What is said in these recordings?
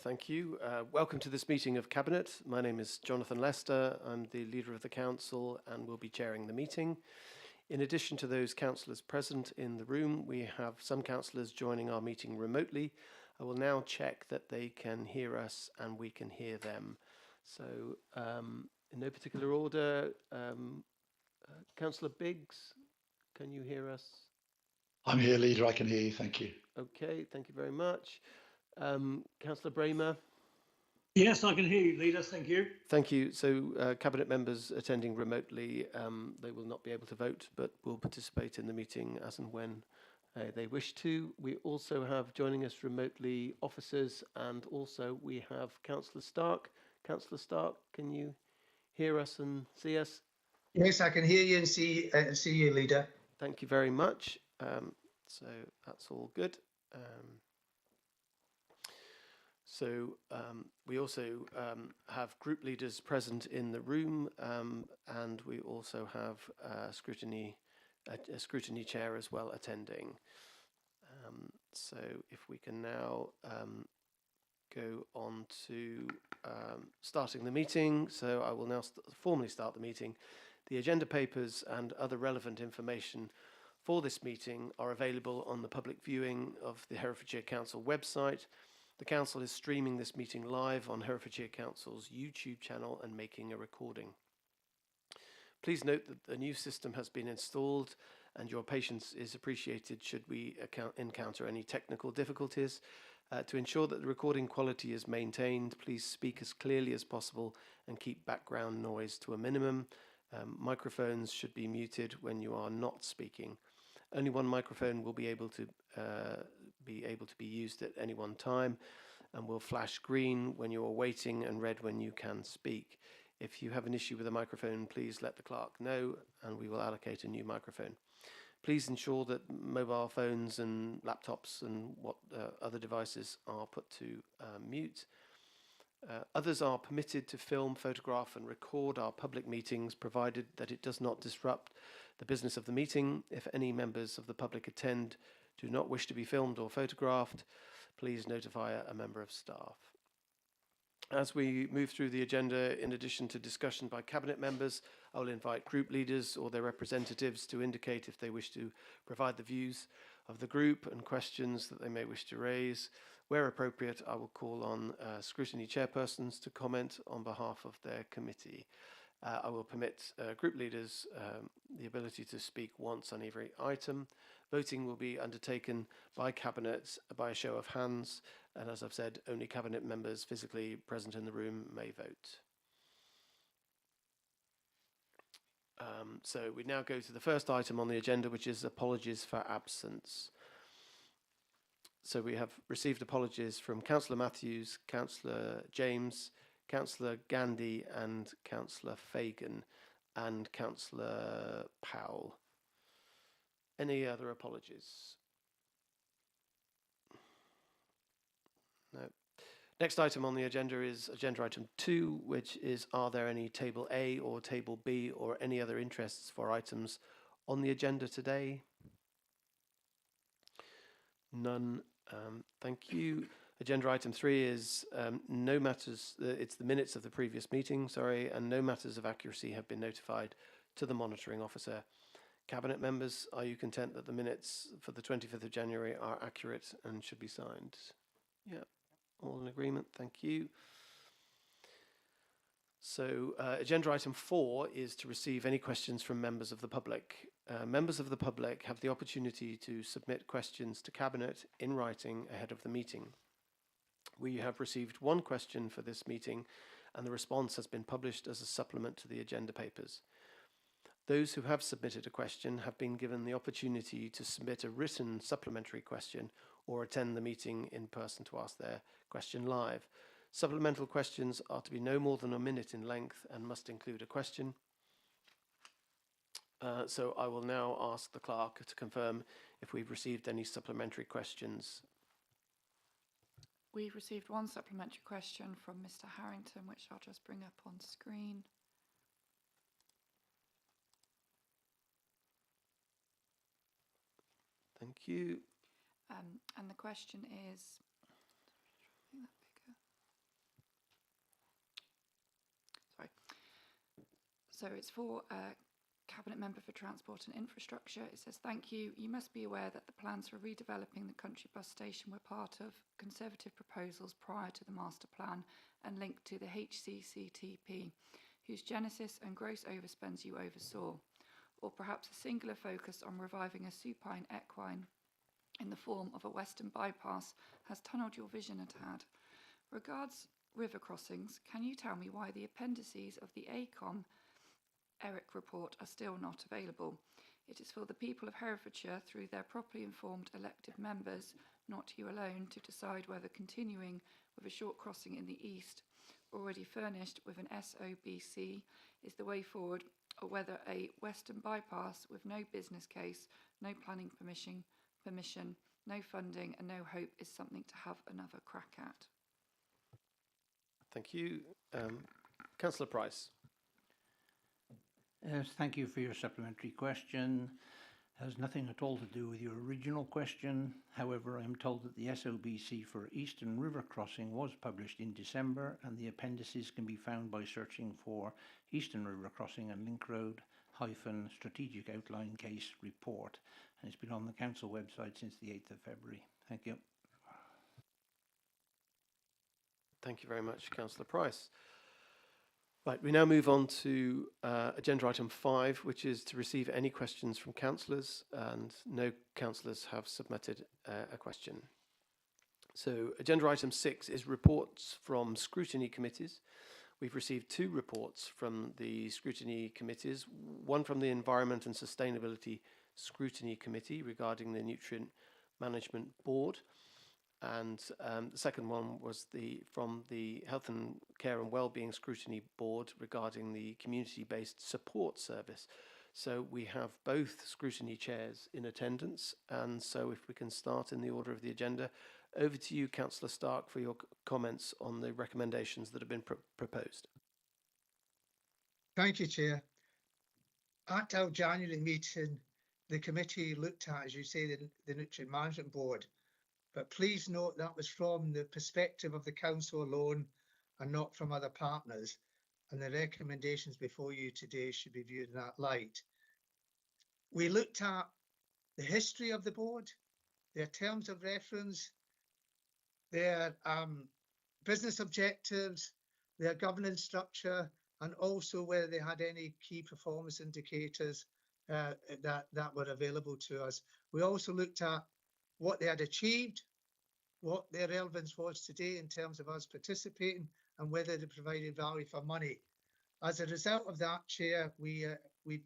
Thank you. Welcome to this meeting of Cabinet. My name is Jonathan Lester. I'm the leader of the council and will be chairing the meeting. In addition to those councillors present in the room, we have some councillors joining our meeting remotely. I will now check that they can hear us and we can hear them. So in no particular order, Councillor Biggs, can you hear us? I'm here, Leader. I can hear you. Thank you. Okay, thank you very much. Councillor Bramer? Yes, I can hear you, Leader. Thank you. Thank you. So Cabinet members attending remotely, they will not be able to vote, but will participate in the meeting as and when they wish to. We also have joining us remotely officers, and also we have Councillor Stark. Councillor Stark, can you hear us and see us? Yes, I can hear you and see you, Leader. Thank you very much. So that's all good. We also have group leaders present in the room, and we also have a scrutiny chair as well attending. So if we can now go on to starting the meeting. So I will now formally start the meeting. The agenda papers and other relevant information for this meeting are available on the public viewing of the Herefordshire Council website. The Council is streaming this meeting live on Herefordshire Council's YouTube channel and making a recording. Please note that a new system has been installed and your patience is appreciated should we encounter any technical difficulties. To ensure that the recording quality is maintained, please speak as clearly as possible and keep background noise to a minimum. Microphones should be muted when you are not speaking. Only one microphone will be able to be used at any one time and will flash green when you are waiting and red when you can speak. If you have an issue with a microphone, please let the clerk know and we will allocate a new microphone. Please ensure that mobile phones and laptops and other devices are put to mute. Others are permitted to film, photograph and record our public meetings, provided that it does not disrupt the business of the meeting. If any members of the public do not wish to be filmed or photographed, please notify a member of staff. As we move through the agenda, in addition to discussion by Cabinet members, I will invite group leaders or their representatives to indicate if they wish to provide the views of the group and questions that they may wish to raise. Where appropriate, I will call on scrutiny chairpersons to comment on behalf of their committee. I will permit group leaders the ability to speak once on every item. Voting will be undertaken by Cabinet by a show of hands, and as I've said, only Cabinet members physically present in the room may vote. So we now go to the first item on the agenda, which is apologies for absence. So we have received apologies from Councillor Matthews, Councillor James, Councillor Gandhi and Councillor Fagan and Councillor Powell. Any other apologies? No. Next item on the agenda is agenda item 2, which is, are there any table A or table B or any other interests for items on the agenda today? None. Thank you. Agenda item 3 is no matters, it's the minutes of the previous meeting, and no matters of accuracy have been notified to the monitoring officer. Cabinet members, are you content that the minutes for the 25th of January are accurate and should be signed? Yeah, all in agreement, thank you. So agenda item 4 is to receive any questions from members of the public. Members of the public have the opportunity to submit questions to Cabinet in writing ahead of the meeting. We have received one question for this meeting and the response has been published as a supplement to the agenda papers. Those who have submitted a question have been given the opportunity to submit a written supplementary question or attend the meeting in person to ask their question live. Supplemental questions are to be no more than a minute in length and must include a question. So I will now ask the clerk to confirm if we've received any supplementary questions. We've received one supplementary question from Mr. Harrington, which I'll just bring up on screen. Thank you. And the question is, So it's for Cabinet Member for Transport and Infrastructure. It says, thank you. You must be aware that the plans for redeveloping the country bus station were part of Conservative proposals prior to the master plan and linked to the HCCTP, whose genesis and gross overspends you oversaw, or perhaps a singular focus on reviving a supine equine in the form of a western bypass has tunnelled your vision a tad. Regards river crossings, can you tell me why the appendices of the ACOM ERIC report are still not available? It is for the people of Herefordshire, through their properly informed elected members, not you alone, to decide whether continuing with a short crossing in the east, already furnished with an SOBC, is the way forward, or whether a western bypass with no business case, no planning permission, no funding and no hope is something to have another crack at. Thank you. Councillor Price. Yes, thank you for your supplementary question. Has nothing at all to do with your original question. However, I am told that the SOBC for Eastern River Crossing was published in December, and the appendices can be found by searching for Eastern River Crossing and Link Road - Strategic Outline Case Report. And it's been on the council website since the 8th of February. Thank you. Thank you very much, Councillor Price. Right, we now move on to agenda item 5, which is to receive any questions from councillors, and no councillors have submitted a question. So agenda item 6 is reports from scrutiny committees. We've received 2 reports from the scrutiny committees, one from the Environment and Sustainability Scrutiny Committee regarding the Nutrient Management Board, and the second one was from the Health and Care and Wellbeing Scrutiny Board regarding the community-based support service. So we have both scrutiny chairs in attendance, and so if we can start in the order of the agenda. Over to you, Councillor Stark, for your comments on the recommendations that have been proposed. Thank you, Chair. At our January meeting, the committee looked at, as you say, the Nutrient Management Board. But please note that was from the perspective of the council alone and not from other partners. And the recommendations before you today should be viewed in that light. We looked at the history of the board, their terms of reference, their business objectives, their governance structure, and also whether they had any key performance indicators that were available to us. We also looked at what they had achieved, what their relevance was today in terms of us participating, and whether they provided value for money. As a result of that, Chair, we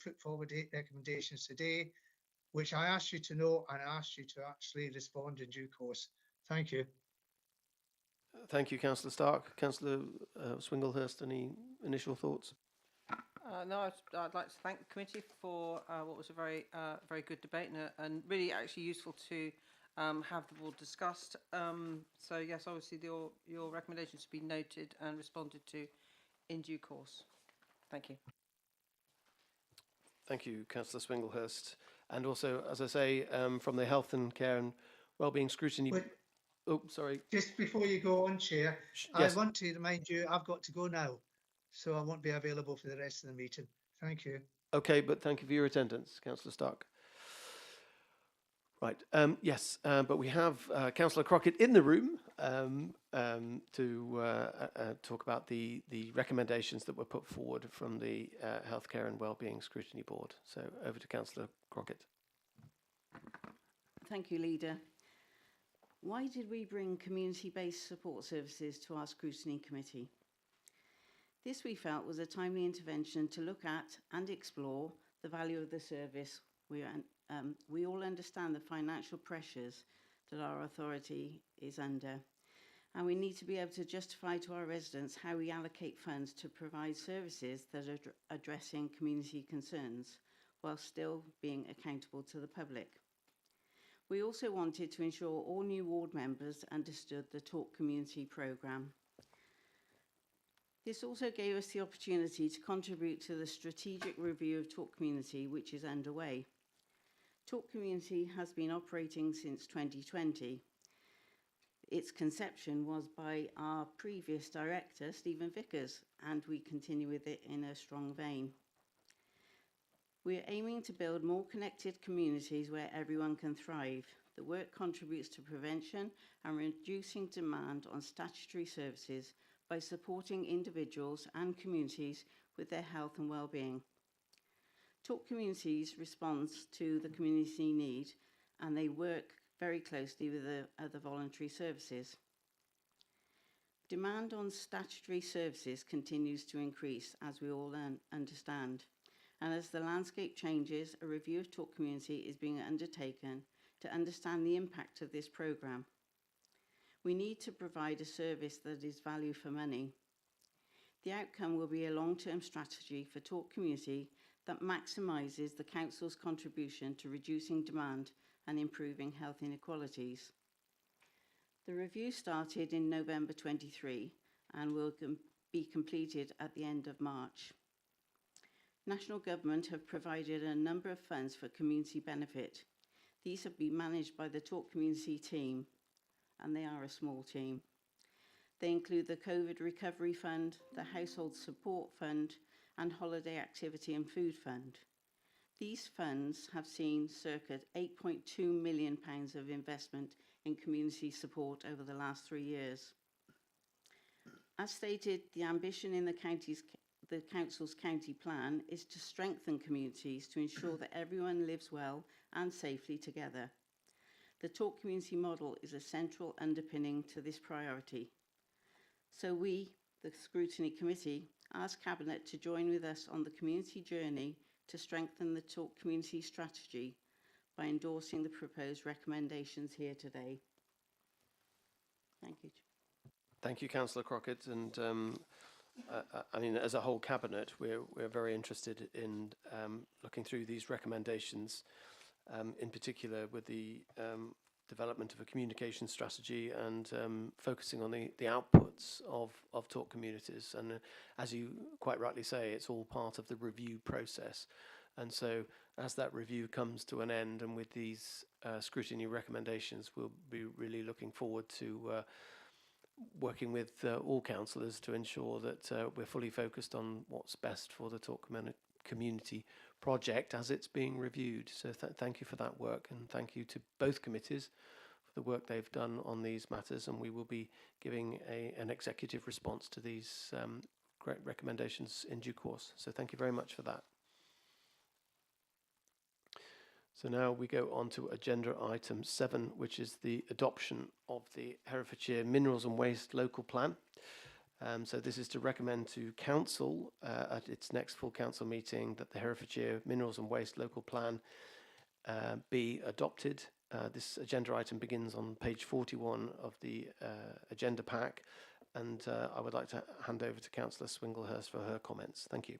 put forward 8 recommendations today, which I asked you to know and I asked you to actually respond in due course. Thank you. Thank you, Councillor Stark. Councillor Swinglehurst, any initial thoughts? No, I'd like to thank the committee for what was a very good debate and really actually useful to have the board discussed. So yes, obviously your recommendations to be noted and responded to in due course. Thank you. Thank you, Councillor Swinglehurst. And also, as I say, from the Health and Care and Wellbeing Scrutiny... Oh, sorry. Just before you go on, Chair, Yes. I want to remind you I've got to go now, so I won't be available for the rest of the meeting. Thank you. Okay, but thank you for your attendance, Councillor Stark. Right, yes, but we have Councillor Crockett in the room to talk about the recommendations that were put forward from the Healthcare and Wellbeing Scrutiny Board. So over to Councillor Crockett. Thank you, Leader. Why did we bring community-based support services to our scrutiny committee? This, we felt, was a timely intervention to look at and explore the value of the service. We all understand the financial pressures that our authority is under, and we need to be able to justify to our residents how we allocate funds to provide services that are addressing community concerns while still being accountable to the public. We also wanted to ensure all new ward members understood the Talk Community programme. This also gave us the opportunity to contribute to the strategic review of Talk Community, which is underway. Talk Community has been operating since 2020. Its conception was by our previous director, Stephen Vickers, and we continue with it in a strong vein. We are aiming to build more connected communities where everyone can thrive. The work contributes to prevention and reducing demand on statutory services by supporting individuals and communities with their health and well-being. Talk Communities responds to the community need, and they work very closely with the other voluntary services. Demand on statutory services continues to increase, as we all understand. And as the landscape changes, a review of Talk Community is being undertaken to understand the impact of this programme. We need to provide a service that is value for money. The outcome will be a long-term strategy for Talk Community that maximises the Council's contribution to reducing demand and improving health inequalities. The review started in November 23 and will be completed at the end of March. National Government have provided a number of funds for community benefit. These have been managed by the Talk Community team, and they are a small team. They include the COVID Recovery Fund, the Household Support Fund, and Holiday Activity and Food Fund. These funds have seen circa £8.2 million of investment in community support over the last 3 years. As stated, the ambition in the Council's county plan is to strengthen communities to ensure that everyone lives well and safely together. The Talk Community model is a central underpinning to this priority. So we, the Scrutiny Committee, ask Cabinet to join with us on the community journey to strengthen the Talk Community strategy by endorsing the proposed recommendations here today. Thank you. Thank you, Councillor Crockett. And I mean, as a whole Cabinet, we're very interested in looking through these recommendations, in particular with the development of a communication strategy and focusing on the outputs of Talk Communities. And as you quite rightly say, it's all part of the review process. And so as that review comes to an end and with these scrutiny recommendations, we'll be really looking forward to working with all councillors to ensure that we're fully focused on what's best for the Talk Community project as it's being reviewed. So thank you for that work, and thank you to both committees for the work they've done on these matters, and we will be giving an executive response to these great recommendations in due course. So thank you very much for that. So now we go on to agenda item 7, which is the adoption of the Herefordshire Minerals and Waste Local Plan. So this is to recommend to Council at its next full Council meeting that the Herefordshire Minerals and Waste Local Plan be adopted. This agenda item begins on page 41 of the agenda pack, and I would like to hand over to Councillor Swinglehurst for her comments. Thank you.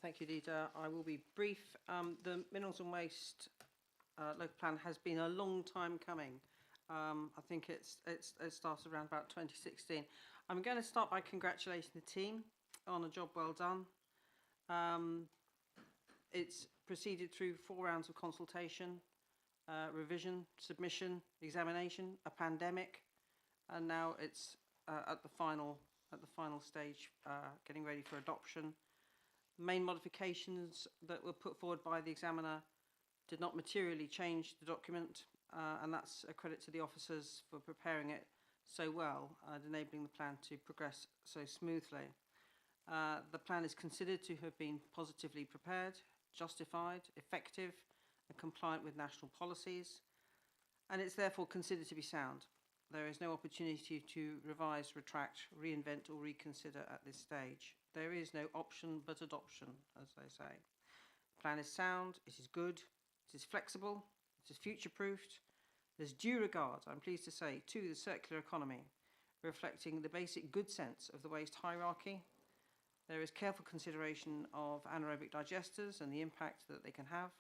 Thank you, Leader. I will be brief. The Minerals and Waste Local Plan has been a long time coming. I think it started around about 2016. I'm going to start by congratulating the team on a job well done. It's proceeded through 4 rounds of consultation, revision, submission, examination, a pandemic, and now it's at the final stage, getting ready for adoption. Main modifications that were put forward by the examiner did not materially change the document, and that's a credit to the officers for preparing it so well and enabling the plan to progress so smoothly. The plan is considered to have been positively prepared, justified, effective and compliant with national policies, and it's therefore considered to be sound. There is no opportunity to revise, retract, reinvent or reconsider at this stage. There is no option but adoption, as they say. The plan is sound, it is good, it is flexible, it is future-proofed. There's due regard, I'm pleased to say, to the circular economy, reflecting the basic good sense of the waste hierarchy. There is careful consideration of anaerobic digesters and the impact that they can have.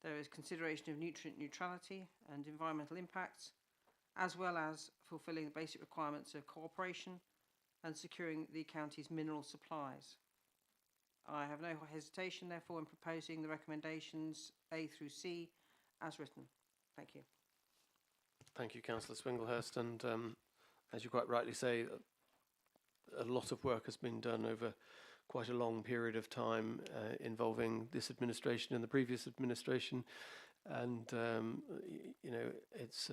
There is consideration of nutrient neutrality and environmental impacts, as well as fulfilling the basic requirements of cooperation and securing the county's mineral supplies. I have no hesitation, therefore, in proposing the recommendations A through C as written. Thank you. Thank you, Councillor Swinglehurst. And as you quite rightly say, a lot of work has been done over quite quite a long period of time involving this administration and the previous administration, and you know, it's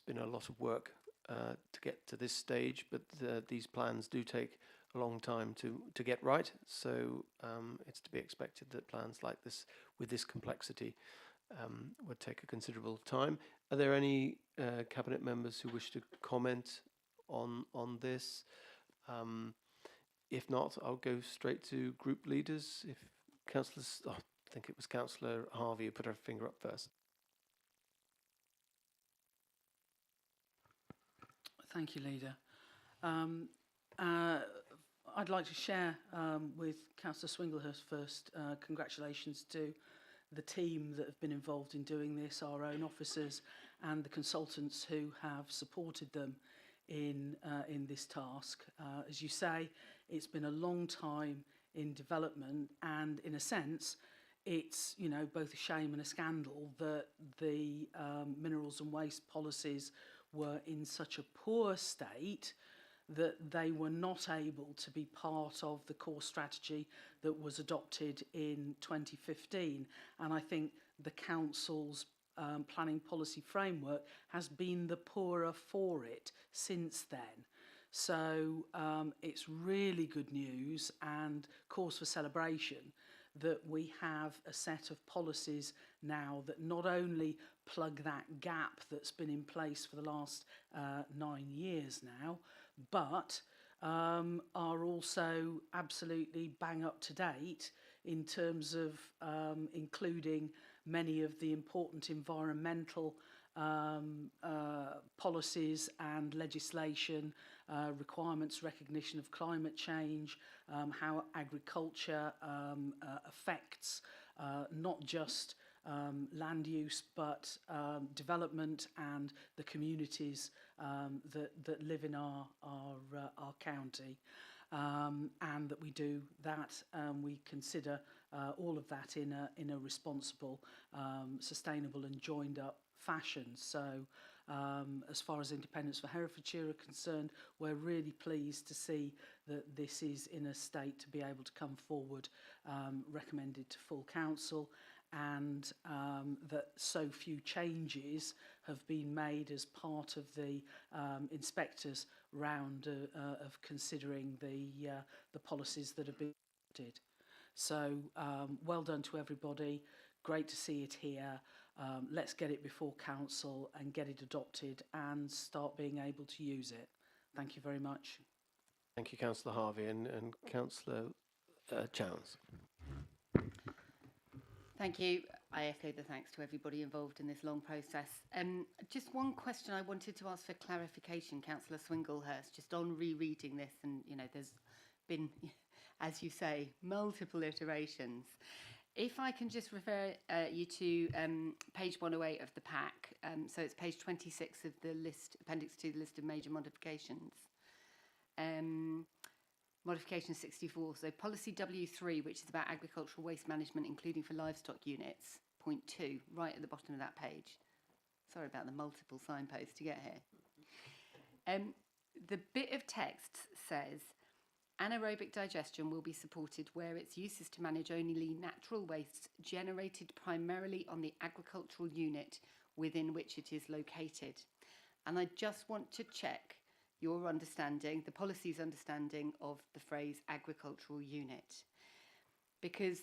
been a lot of work to get to this stage, but these plans do take a long time to get right, so it's to be expected that plans like this, with this complexity, would take a considerable time. Are there any cabinet members who wish to comment on this? If not, I'll go straight to group leaders. If councillors, I think it was Councillor Harvey who put her finger up first. Thank you, Leader. I'd like to share with Councillor Swinglehurst first congratulations to the team that have been involved in doing this, our own officers and the consultants who have supported them in this task. As you say, it's been a long time in development, and in a sense, it's, you know, both a shame and a scandal that the minerals and waste policies were in such a poor state that they were not able to be part of the core strategy that was adopted in 2015. And I think the Council's planning policy framework has been the poorer for it since then. So it's really good news and cause for celebration that we have a set of policies now that not only plug that gap that's been in place for the last 9 years now, but are also absolutely bang up to date in terms of including many of the important environmental policies and legislation, requirements, recognition of climate change, how agriculture affects not just land use but development and the communities that live in our county, and that we do that, we consider all of that in a responsible, sustainable and joined up fashion. So as far as Independents for Herefordshire are concerned, we're really pleased to see that this is in a state to be able to come forward, recommended to full council, and that so few changes have been made as part of the inspectors' round of considering the policies that have been adopted. So well done to everybody. Great to see it here. Let's get it before council and get it adopted and start being able to use it. Thank you very much. Thank you, Councillor Harvey, and Councillor Chowns. Thank you. I echo the thanks to everybody involved in this long process. Just one question I wanted to ask for clarification, Councillor Swinglehurst, just on rereading this, and you know, there's been, as you say, multiple iterations. If I can just refer you to page 108 of the pack, so it's page 26 of the list, appendix to the list of major modifications. Modification 64, so policy W3, which is about agricultural waste management, including for livestock units, point 2, right at the bottom of that page. Sorry about the multiple signposts to get here. The bit of text says, anaerobic digestion will be supported where its use is to manage only natural wastes generated primarily on the agricultural unit within which it is located. And I just want to check your understanding, the policy's understanding of the phrase agricultural unit. Because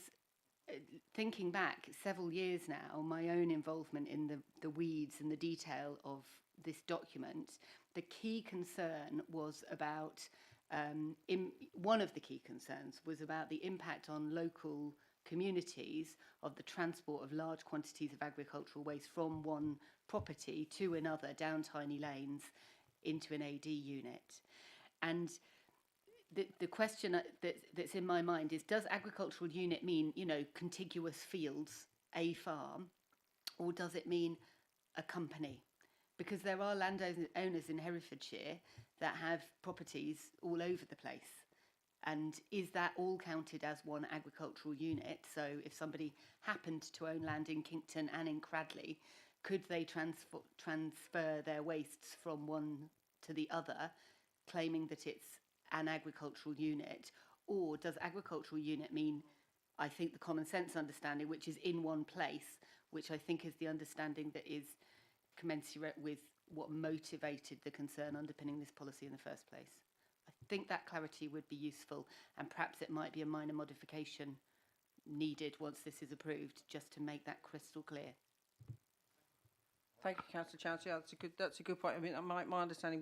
thinking back several years now, my own involvement in the weeds and the detail of this document, the key concern was about, one of the key concerns was about the impact on local communities of the transport of large quantities of agricultural waste from one property to another down tiny lanes into an AD unit. And the question that's in my mind is, does agricultural unit mean, you know, contiguous fields, a farm, or does it mean a company? Because there are landowners in Herefordshire that have properties all over the place. And is that all counted as one agricultural unit? So if somebody happened to own land in Kinkton and in Cradley, could they transfer their wastes from one to the other, claiming that it's an agricultural unit? Or does agricultural unit mean, I think, the common sense understanding, which is in one place, which I think is the understanding that is commensurate with what motivated the concern underpinning this policy in the first place. I think that clarity would be useful, and perhaps it might be a minor modification needed once this is approved, just to make that crystal clear. Thank you, Councillor Chowdhury. Yeah, that's a good point. I mean, my understanding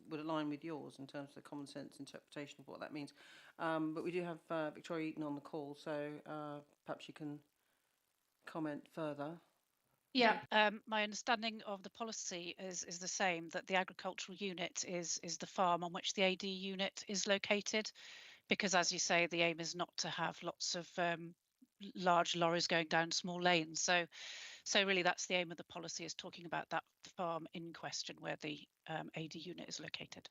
would align with yours in terms of the common sense interpretation of what that means. But we do have Victoria Eaton on the call, so perhaps you can comment further. Yeah, my understanding of the policy is the same, that the agricultural unit is the farm on which the AD unit is located, because as you say, the aim is not to have lots of large lorries going down small lanes. So really that's the aim of the policy, is talking about that farm in question where the AD unit is located.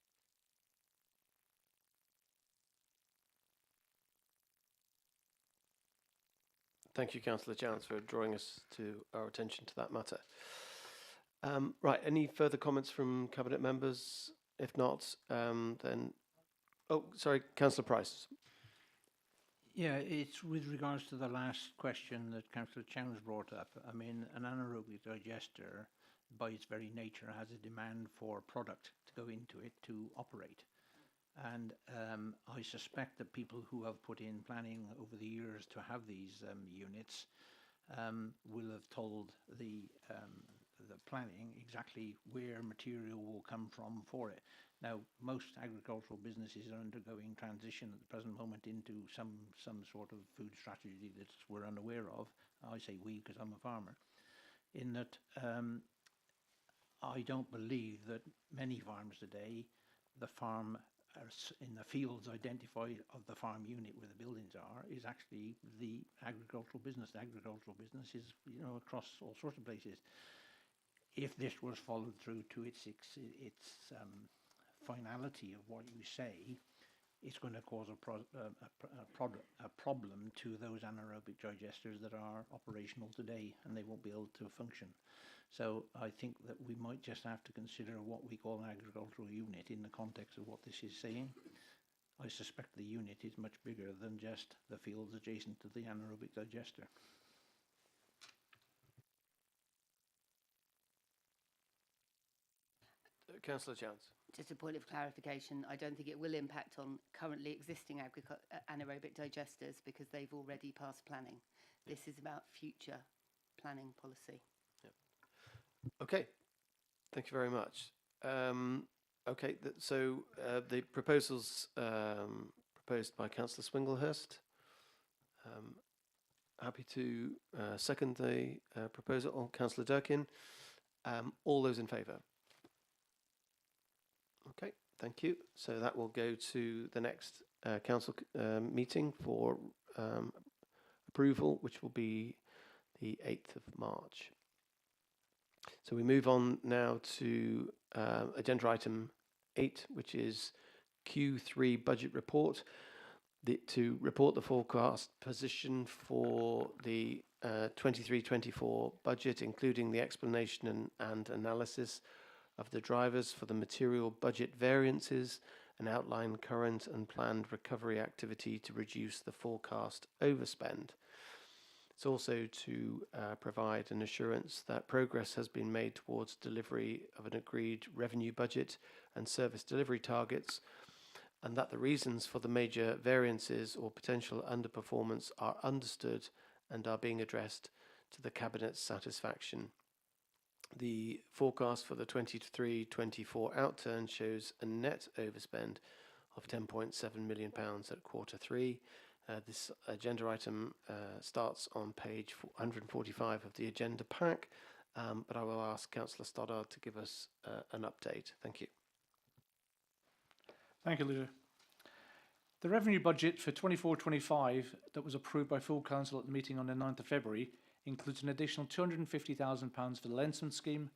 Thank you, Councillor Chance, for drawing us to our attention to that matter. Right, any further comments from Cabinet members? If not, then... Oh, sorry, Councillor Price. Yeah, it's with regards to the last question that Councillor Chance brought up. I mean, an anaerobic digester, by its very nature, has a demand for product to go into it to operate. And I suspect that people who have put in planning over the years to have these units will have told the planning exactly where material will come from for it. Now, most agricultural businesses are undergoing transition at the present moment into some sort of food strategy that we're unaware of. I say we because I'm a farmer. In that I don't believe that many farms today, the farm in the fields identified of the farm unit where the buildings are is actually the agricultural business. The agricultural business is, you know, across all sorts of places. If this was followed through to its finality of what you say, it's going to cause a problem to those anaerobic digesters that are operational today, and they won't be able to function. So I think that we might just have to consider what we call an agricultural unit in the context of what this is saying. I suspect the unit is much bigger than just the fields adjacent to the anaerobic digester. Councillor Chance. Just a point of clarification, I don't think it will impact on currently existing anaerobic digesters because they've already passed planning. This is about future planning policy. Yep. Okay, thank you very much. Okay, so the proposals proposed by Councillor Swinglehurst. Happy to second the proposal. Councillor Durkin. All those in favour? Okay, thank you. So that will go to the next council meeting for approval, which will be the 8th of March. So we move on now to agenda item 8, which is Q3 budget report. To report the forecast position for the 23-24 budget, including the explanation and analysis of the drivers for the material budget variances, and outline current and planned recovery activity to reduce the forecast overspend. It's also to provide an assurance that progress has been made towards delivery of an agreed revenue budget and service delivery targets, and that the reasons for the major variances or potential underperformance are understood and are being addressed to the Cabinet's satisfaction. The forecast for the 23-24 outturn shows a net overspend of £10.7 million at Q3. This agenda item starts on page 145 of the agenda pack, but I will ask Councillor Stoddard to give us an update. Thank you. Thank you, Leader. The revenue budget for 24-25 that was approved by full council at the meeting on the 9th of February includes an additional £250,000 for the Lensman scheme,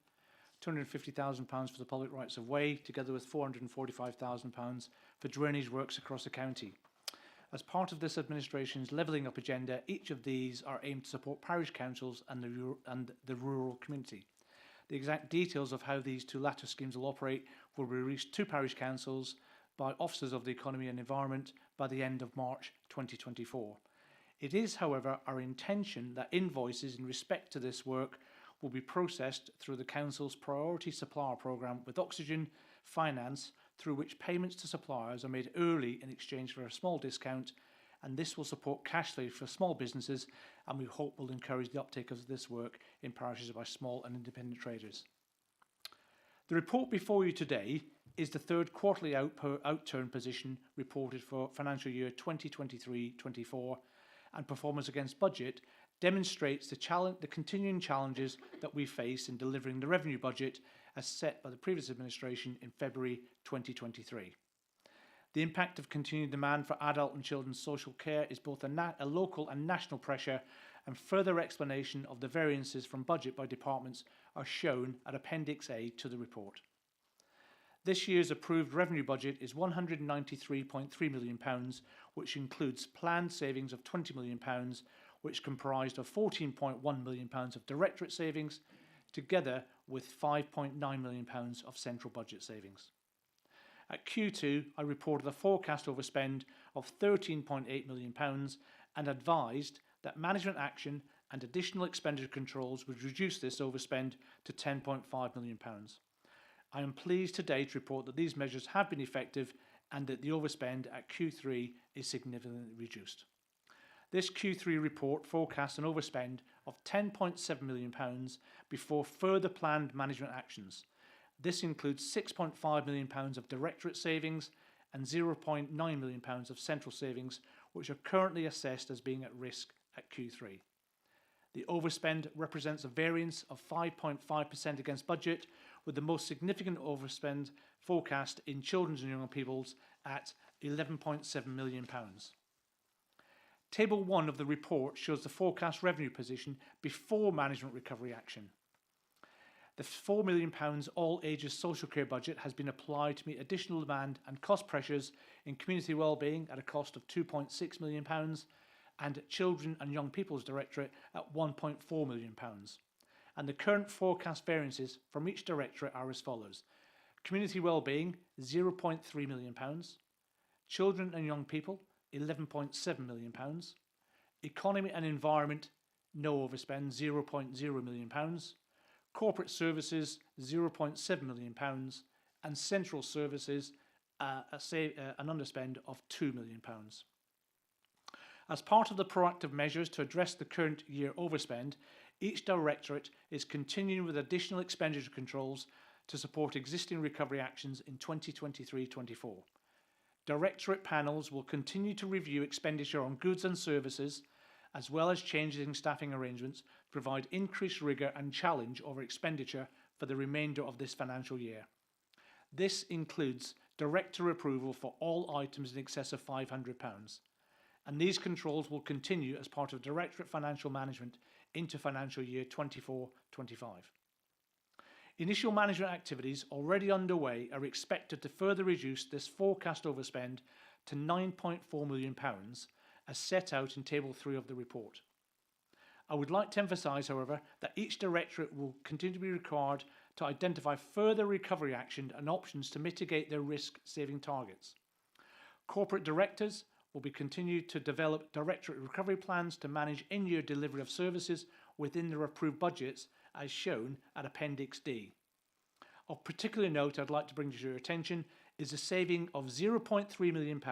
£250,000 for the public rights of way, together with £445,000 for drainage works across the county. As part of this administration's levelling up agenda, each of these are aimed to support parish councils and the rural community. The exact details of how these two latter schemes will operate will be released to parish councils by Officers of the Economy and Environment by the end of March 2024. It is, however, our intention that invoices in respect to this work will be processed through the Council's Priority Supplier Programme with Oxygen Finance, through which payments to suppliers are made early in exchange for a small discount, and this will support cash flow for small businesses, and we hope will encourage the uptake of this work in parishes by small and independent traders. The report before you today is the third quarterly outturn position reported for financial year 2023-24, and performance against budget demonstrates the continuing challenges that we face in delivering the revenue budget as set by the previous administration in February 2023. The impact of continued demand for adult and children's social care is both a local and national pressure, and further explanation of the variances from budget by departments are shown at Appendix A to the report. This year's approved revenue budget is £193.3 million, which includes planned savings of £20 million, which comprised of £14.1 million of directorate savings, together with £5.9 million of central budget savings. At Q2, I reported a forecast overspend of £13.8 million and advised that management action and additional expenditure controls would reduce this overspend to £10.5 million. I am pleased today to report that these measures have been effective and that the overspend at Q3 is significantly reduced. This Q3 report forecasts an overspend of £10.7 million before further planned management actions. This includes £6.5 million of directorate savings and £0.9 million of central savings, which are currently assessed as being at risk at Q3. The overspend represents a variance of 5.5% against budget, with the most significant overspend forecast in children's and young people's at £11.7 million. Table 1 of the report shows the forecast revenue position before management recovery action. The £4 million all ages social care budget has been applied to meet additional demand and cost pressures in community wellbeing at a cost of £2.6 million and Children and Young People's Directorate at £1.4 million. And the current forecast variances from each directorate are as follows: community wellbeing £0.3 million, Children and Young People £11.7 million, economy and environment no overspend £0.0 million, corporate services £0.7 million, and central services an underspend of £2 million. As part of the proactive measures to address the current year overspend, each directorate is continuing with additional expenditure controls to support existing recovery actions in 2023-24. Directorate panels will continue to review expenditure on goods and services, as well as changes in staffing arrangements, provide increased rigour and challenge over expenditure for the remainder of this financial year. This includes director approval for all items in excess of £500, and these controls will continue as part of Directorate Financial Management into financial year 24-25. Initial management activities already underway are expected to further reduce this forecast overspend to £9.4 million, as set out in Table 3 of the report. I would like to emphasise, however, that each directorate will continue to be required to identify further recovery action and options to mitigate their risk-saving targets. Corporate directors will be continued to develop directorate recovery plans to manage in-year delivery of services within their approved budgets, as shown at Appendix D. Of particular note I'd like to bring to your attention is a saving of £0.3 million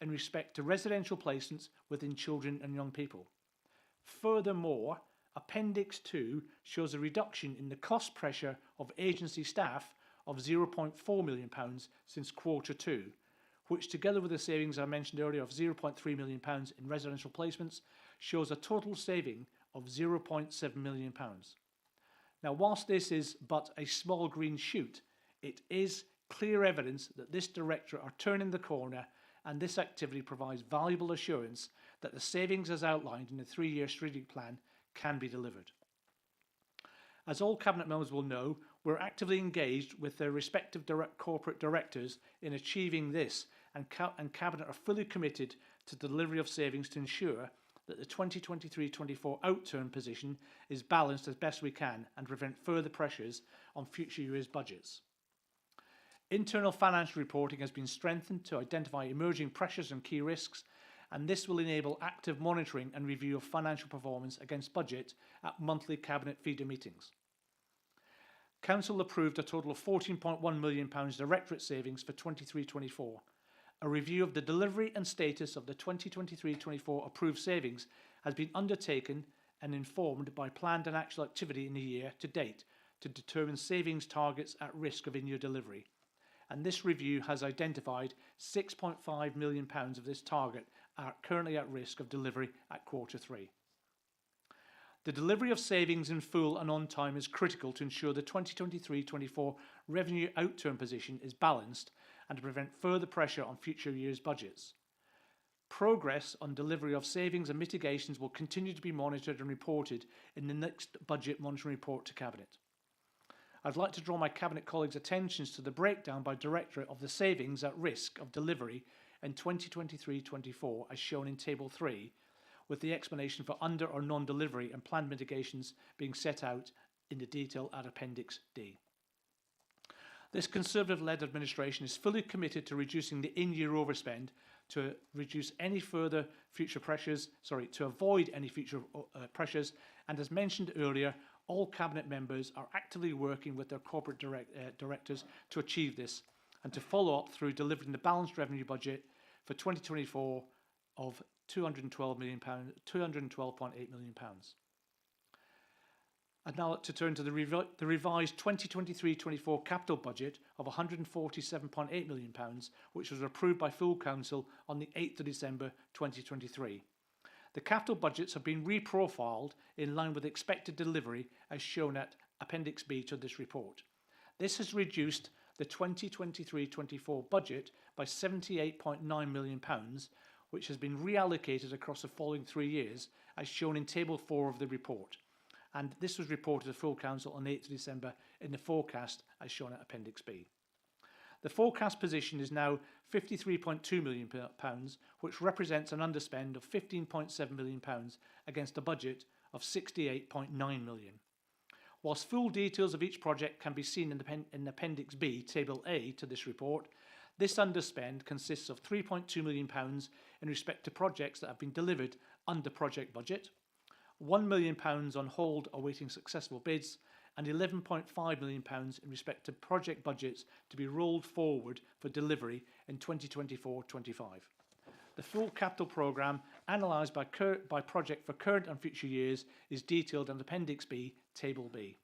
in respect to residential placements within children and young people. Furthermore, Appendix 2 shows a reduction in the cost pressure of agency staff of £0.4 million since quarter 2, which, together with the savings I mentioned earlier of £0.3 million in residential placements, shows a total saving of £0.7 million. Now, whilst this is but a small green shoot, it is clear evidence that this directorate are turning the corner, and this activity provides valuable assurance that the savings as outlined in the 3-year strategic plan can be delivered. As all Cabinet members will know, we're actively engaged with their respective corporate directors in achieving this, and Cabinet are fully committed to delivery of savings to ensure that the 2023-24 outturn position is balanced as best we can and prevent further pressures on future years' budgets. Internal financial reporting has been strengthened to identify emerging pressures and key risks, and this will enable active monitoring and review of financial performance against budget at monthly Cabinet feeder meetings. Council approved a total of £14.1 million directorate savings for 23-24. A review of the delivery and status of the 2023-24 approved savings has been undertaken and informed by planned and actual activity in the year to date to determine savings targets at risk of in-year delivery. And this review has identified £6.5 million of this target are currently at risk of delivery at Q3. The delivery of savings in full and on time is critical to ensure the 2023-24 revenue outturn position is balanced and to prevent further pressure on future years' budgets. Progress on delivery of savings and mitigations will continue to be monitored and reported in the next budget monitoring report to Cabinet. I'd like to draw my Cabinet colleagues' attentions to the breakdown by Directorate of the savings at risk of delivery in 2023-24 as shown in Table 3, with the explanation for under or non-delivery and planned mitigations being set out in the detail at Appendix D. This Conservative-led administration is fully committed to reducing the in-year overspend to reduce any further future pressures, to avoid any future pressures, and as mentioned earlier, all Cabinet members are actively working with their corporate directors to achieve this and to follow up through delivering the balanced revenue budget for 2024 of £212.8 million. I'd now like to turn to the revised 2023-24 capital budget of £147.8 million, which was approved by full council on the 8th of December 2023. The capital budgets have been reprofiled in line with expected delivery as shown at Appendix B to this report. This has reduced the 2023-24 budget by £78.9 million, which has been reallocated across the following 3 years as shown in Table 4 of the report. And this was reported to full council on 8th of December in the forecast as shown at Appendix B. The forecast position is now £53.2 million, which represents an underspend of £15.7 million against a budget of £68.9 million. Whilst full details of each project can be seen in Appendix B, Table A to this report, this underspend consists of £3.2 million in respect to projects that have been delivered under project budget, £1 million on hold awaiting successful bids, and £11.5 million in respect to project budgets to be rolled forward for delivery in 2024-25. The full capital programme, analysed by project for current and future years, is detailed in Appendix B, Table B.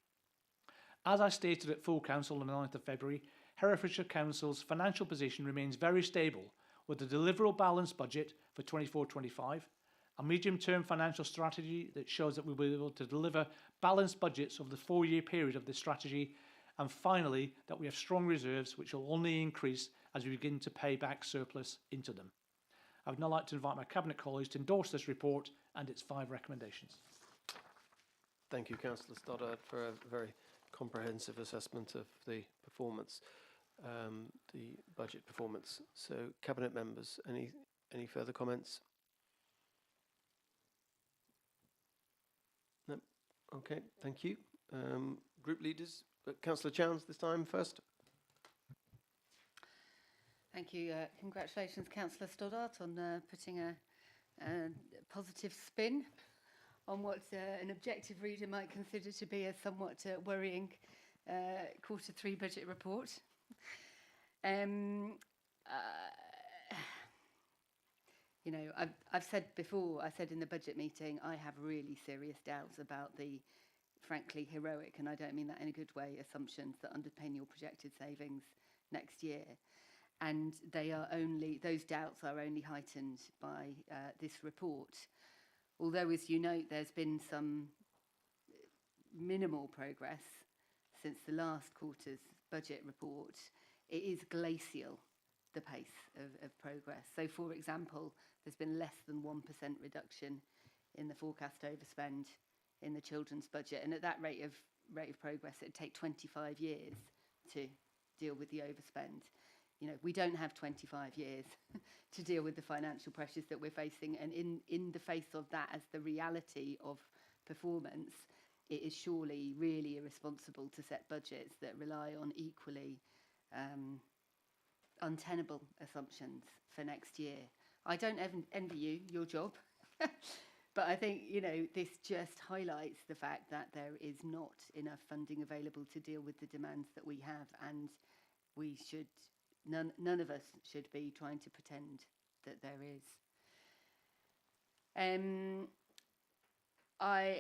As I stated at full council on the 9th of February, Herefordshire Council's financial position remains very stable, with a deliverable balanced budget for 24-25, a medium-term financial strategy that shows that we will be able to deliver balanced budgets over the 4-year period of this strategy, and finally, that we have strong reserves which will only increase as we begin to pay back surplus into them. I would now like to invite my Cabinet colleagues to endorse this report and its 5 recommendations. Thank you, Councillor Stoddart, for a very comprehensive assessment of the performance, the budget performance. So, Cabinet members, any further comments? No. Okay, thank you. Group leaders, Councillor Chowns this time first. Thank you. Congratulations, Councillor Stoddart, on putting a positive spin on what an objective reader might consider to be a somewhat worrying Q3 budget report. You know, I've said before, I said in the budget meeting, I have really serious doubts about the frankly heroic, and I don't mean that in a good way, assumptions that underpin your projected savings next year. And those doubts are only heightened by this report. Although, as you note, there's been some minimal progress since the last quarter's budget report, it is glacial, the pace of progress. So, for example, there's been less than 1% reduction in the forecast overspend in the children's budget. And at that rate of progress, it'd take 25 years to deal with the overspend. You know, we don't have 25 years to deal with the financial pressures that we're facing. And in the face of that, as the reality of performance, it is surely really irresponsible to set budgets that rely on equally untenable assumptions for next year. I don't envy you your job, but I think, you know, this just highlights the fact that there is not enough funding available to deal with the demands that we have, and we should, none of us should be trying to pretend that there is. I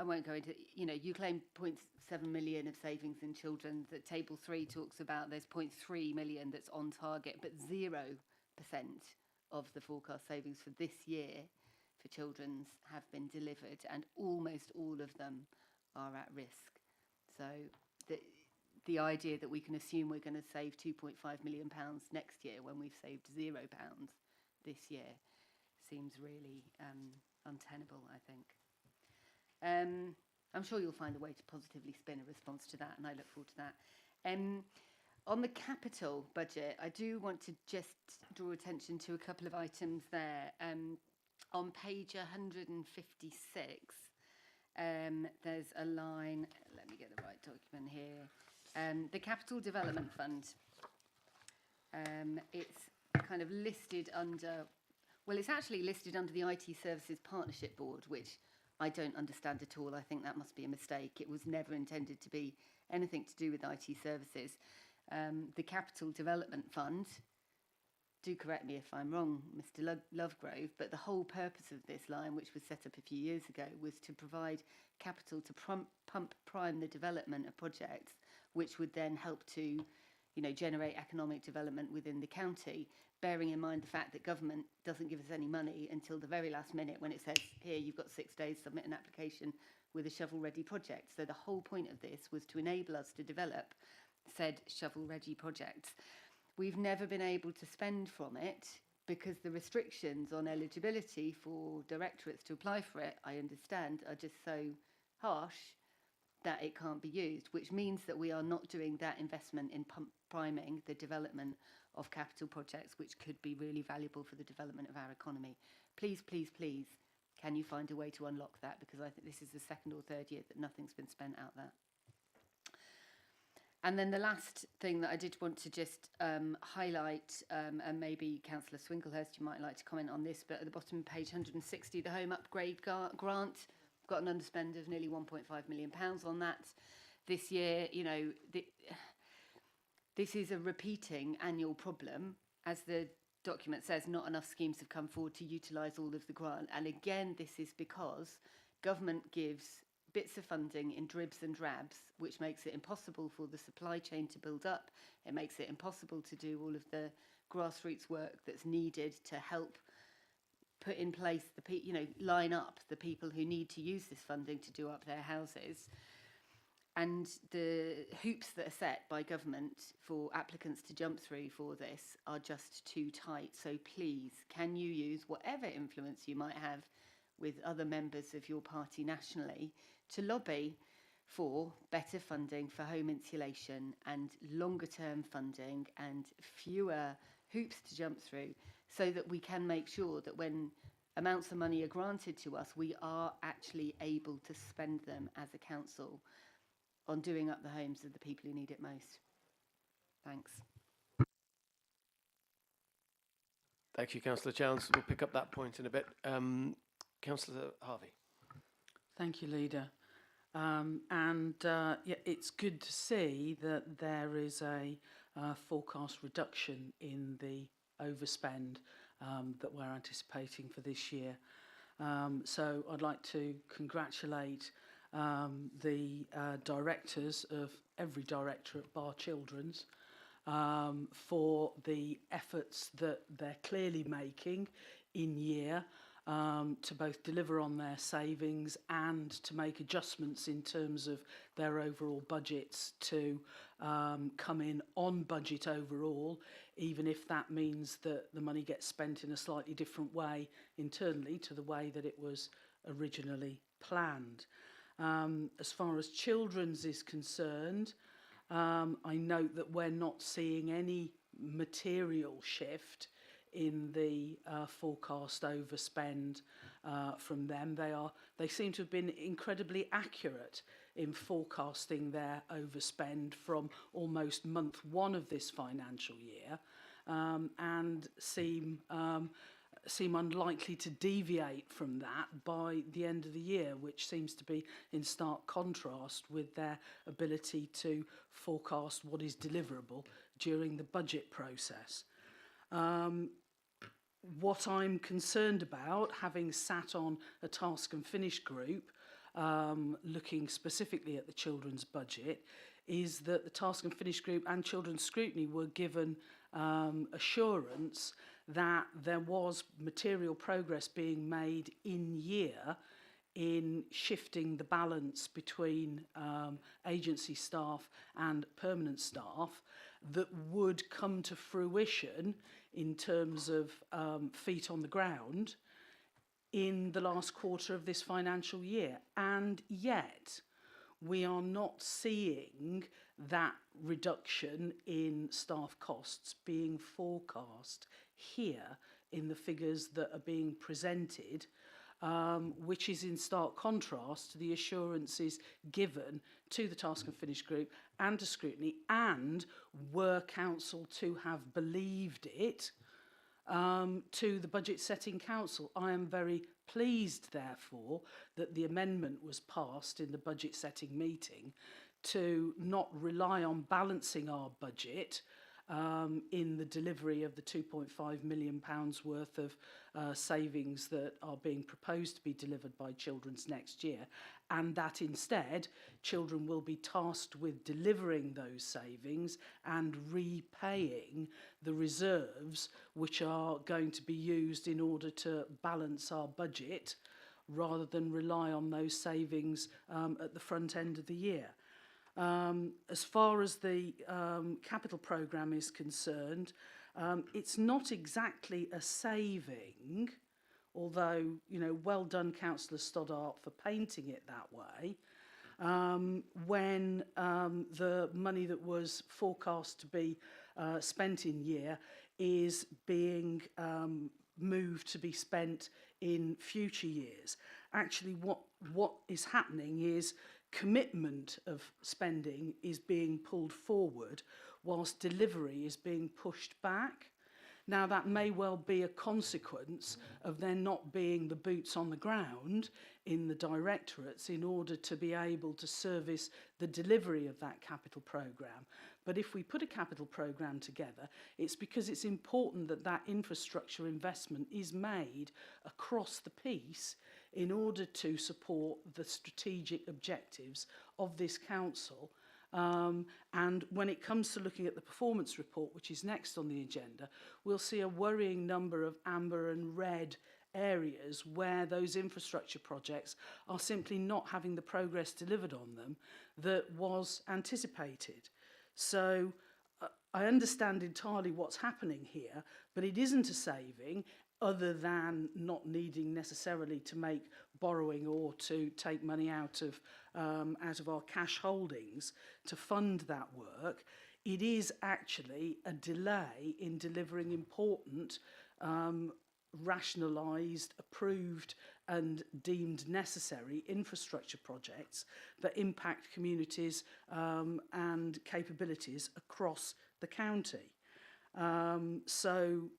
won't go into, you know, you claim 0.7 million of savings in children. That table 3 talks about there's 0.3 million that's on target, but 0% of the forecast savings for this year for children's have been delivered, and almost all of them are at risk. So the idea that we can assume we're going to save £2.5 million next year when we've saved £0 this year seems really untenable, I think. I'm sure you'll find a way to positively spin a response to that, and I look forward to that. On the capital budget, I do want to just draw attention to a couple of items there. On page 156, there's a line, let me get the right document here. The Capital Development Fund, it's kind of listed under, well, it's actually listed under the IT Services Partnership Board, which I don't understand at all. I think that must be a mistake. It was never intended to be anything to do with IT services. The Capital Development Fund, do correct me if I'm wrong, Mr. Lovegrove, but the whole purpose of this line, which was set up a few years ago, was to provide capital to pump prime the development of projects, which would then help to, you know, generate economic development within the county, bearing in mind the fact that government doesn't give us any money until the very last minute when it says, here, you've got 6 days, submit an application with a shovel-ready project. So the whole point of this was to enable us to develop said shovel-ready projects. We've never been able to spend from it because the restrictions on eligibility for directorates to apply for it, I understand, are just so harsh that it can't be used, which means that we are not doing that investment in priming the development of capital projects, which could be really valuable for the development of our economy. Please, please, please, can you find a way to unlock that? Because I think this is the 2nd or 3rd year that nothing's been spent out there. And then the last thing that I did want to just highlight, and maybe Councillor Swinglehurst, you might like to comment on this, but at the bottom of page 160, the home upgrade grant, got an underspend of nearly £1.5 million on that this year. You know, this is a repeating annual problem. As the document says, not enough schemes have come forward to utilise all of the grant. And again, this is because government gives bits of funding in dribs and drabs, which makes it impossible for the supply chain to build up. It makes it impossible to do all of the grassroots work that's needed to help put in place line up the people who need to use this funding to do up their houses. And the hoops that are set by government for applicants to jump through for this are just too tight. So please, can you use whatever influence you might have with other members of your party nationally to lobby for better funding for home insulation and longer term funding and fewer hoops to jump through, so that we can make sure that when amounts of money are granted to us, we are actually able to spend them as a council on doing up the homes of the people who need it most. Thanks. Thank you, Councillor Chowns. We'll pick up that point in a bit. Councillor Harvey. Thank you, Leader. Yeah, it's good to see that there is a forecast reduction in the overspend that we're anticipating for this year. So I'd like to congratulate the directors of every directorate bar Children's for the efforts that they're clearly making in year to both deliver on their savings and to make adjustments in terms of their overall budgets to come in on budget overall, even if that means that the money gets spent in a slightly different way internally to the way that it was originally planned. As far as Children's is concerned, I note that we're not seeing any material shift in the forecast overspend from them. They seem to have been incredibly accurate in forecasting their overspend from almost month one of this financial year, and seem unlikely to deviate from that by the end of the year, which seems to be in stark contrast with their ability to forecast what is deliverable during the budget process. What I'm concerned about, having sat on a task and finish group looking specifically at the children's budget, is that the task and finish group and children's scrutiny were given assurance that there was material progress being made in year in shifting the balance between agency staff and permanent staff that would come to fruition in terms of feet on the ground in the last quarter of this financial year. And yet we are not seeing that reduction in staff costs being forecast here in the figures that are being presented, which is in stark contrast to the assurances given to the task and finish group and to scrutiny, and were council to have believed it, to the budget setting council. I am very pleased, therefore, that the amendment was passed in the budget setting meeting to not rely on balancing our budget in the delivery of the £2.5 million worth of savings that are being proposed to be delivered by Children's next year, and that instead Children will be tasked with delivering those savings and repaying the reserves which are going to be used in order to balance our budget, rather than rely on those savings at the front end of the year. As far as the capital programme is concerned, it's not exactly a saving, although, you know, well done Councillor Stoddart for painting it that way, when the money that was forecast to be spent in year is being moved to be spent in future years. Actually, what is happening is commitment of spending is being pulled forward whilst delivery is being pushed back. Now, that may well be a consequence of there not being the boots on the ground in the directorates in order to be able to service the delivery of that capital programme. But if we put a capital programme together, it's because it's important that that infrastructure investment is made across the piece in order to support the strategic objectives of this council. And when it comes to looking at the performance report, which is next on the agenda, we'll see a worrying number of amber and red areas where those infrastructure projects are simply not having the progress delivered on them that was anticipated. So I understand entirely what's happening here, but it isn't a saving, other than not needing necessarily to make borrowing or to take money out of our cash holdings to fund that work. It is actually a delay in delivering important, rationalised, approved and deemed necessary infrastructure projects that impact communities and capabilities across the county. So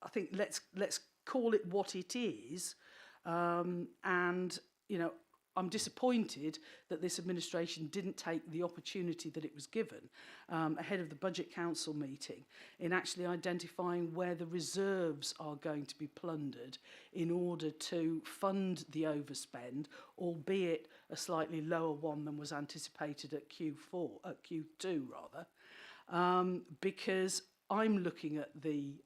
I think let's call it what it is, and you know, I'm disappointed that this administration didn't take the opportunity that it was given ahead of the Budget Council meeting in actually identifying where the reserves are going to be plundered in order to fund the overspend, albeit a slightly lower one than was anticipated at Q2 rather, because I'm looking at the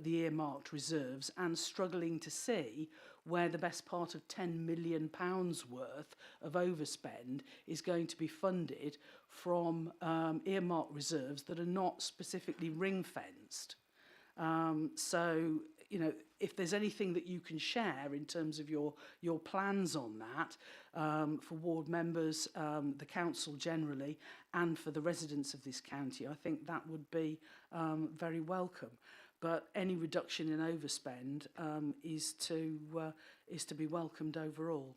earmarked reserves and struggling to see where the best part of £10 million worth of overspend is going to be funded from earmarked reserves that are not specifically ring-fenced. So, you know, if there's anything that you can share in terms of your plans on that for ward members, the council generally, and for the residents of this county, I think that would be very welcome. but any reduction in overspend is to be welcomed overall.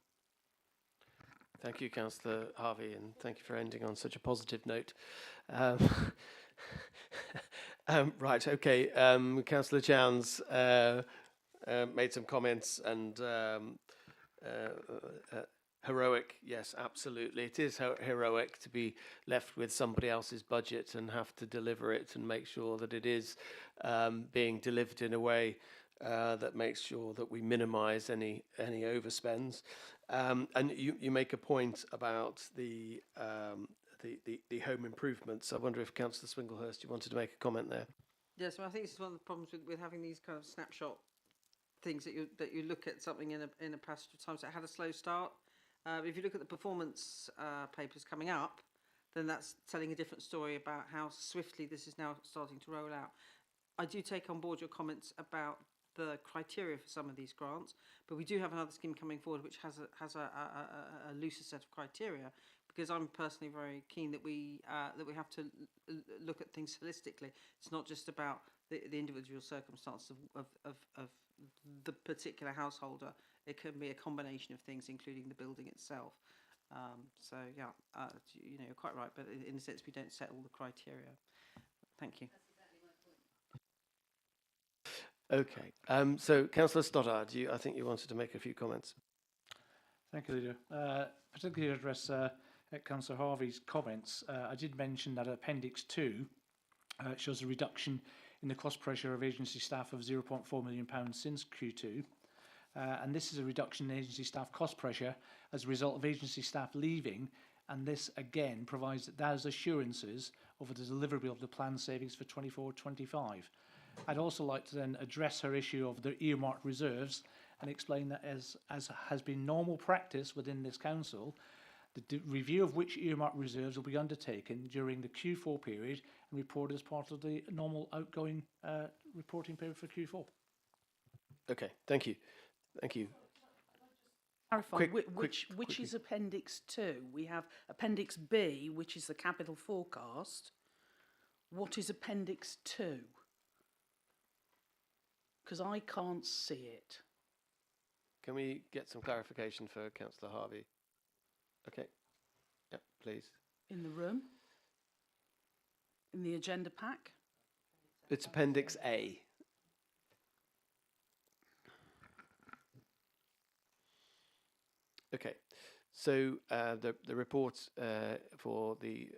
Thank you, Councillor Harvey, and thank you for ending on such a positive note. Right, okay. Councillor Chowns made some comments, and heroic, yes, absolutely. It is heroic to be left with somebody else's budget and have to deliver it and make sure that it is being delivered in a way that makes sure that we minimise any overspends. And you make a point about the home improvements. I wonder if Councillor Swinglehurst, you wanted to make a comment there. Yes, well, I think this is one of the problems with having these kind of snapshot things that you look at something in a passage of time. So it had a slow start. If you look at the performance papers coming up, then that's telling a different story about how swiftly this is now starting to roll out. I do take on board your comments about the criteria for some of these grants, but we do have another scheme coming forward which has a looser set of criteria, because I'm personally very keen that we have to look at things holistically. It's not just about the individual circumstances of the particular householder. It can be a combination of things, including the building itself. So yeah, you're quite right, but in a sense we don't set all the criteria. Thank you. Okay. So, Councillor Stoddard, I think you wanted to make a few comments. Thank you, Leader. Particularly to address Councillor Harvey's comments, I did mention that Appendix 2 shows a reduction in the cost pressure of agency staff of £0.4 million since Q2. And this is a reduction in agency staff cost pressure as a result of agency staff leaving, and this again provides that there's assurances over the deliverability of the planned savings for 24-25. I'd also like to then address her issue of the earmarked reserves and explain that as has been normal practice within this council, the review of which earmarked reserves will be undertaken during the Q4 period and reported as part of the normal outgoing reporting period for Q4. Okay, thank you. Thank you. Clarify, which quickly. is Appendix 2? We have Appendix B, which is the capital forecast. What is Appendix 2? Because I can't see it. Can we get some clarification for Councillor Harvey? Okay. Yeah, please. In the room? In the agenda pack? It's Appendix A. Okay. So the report for the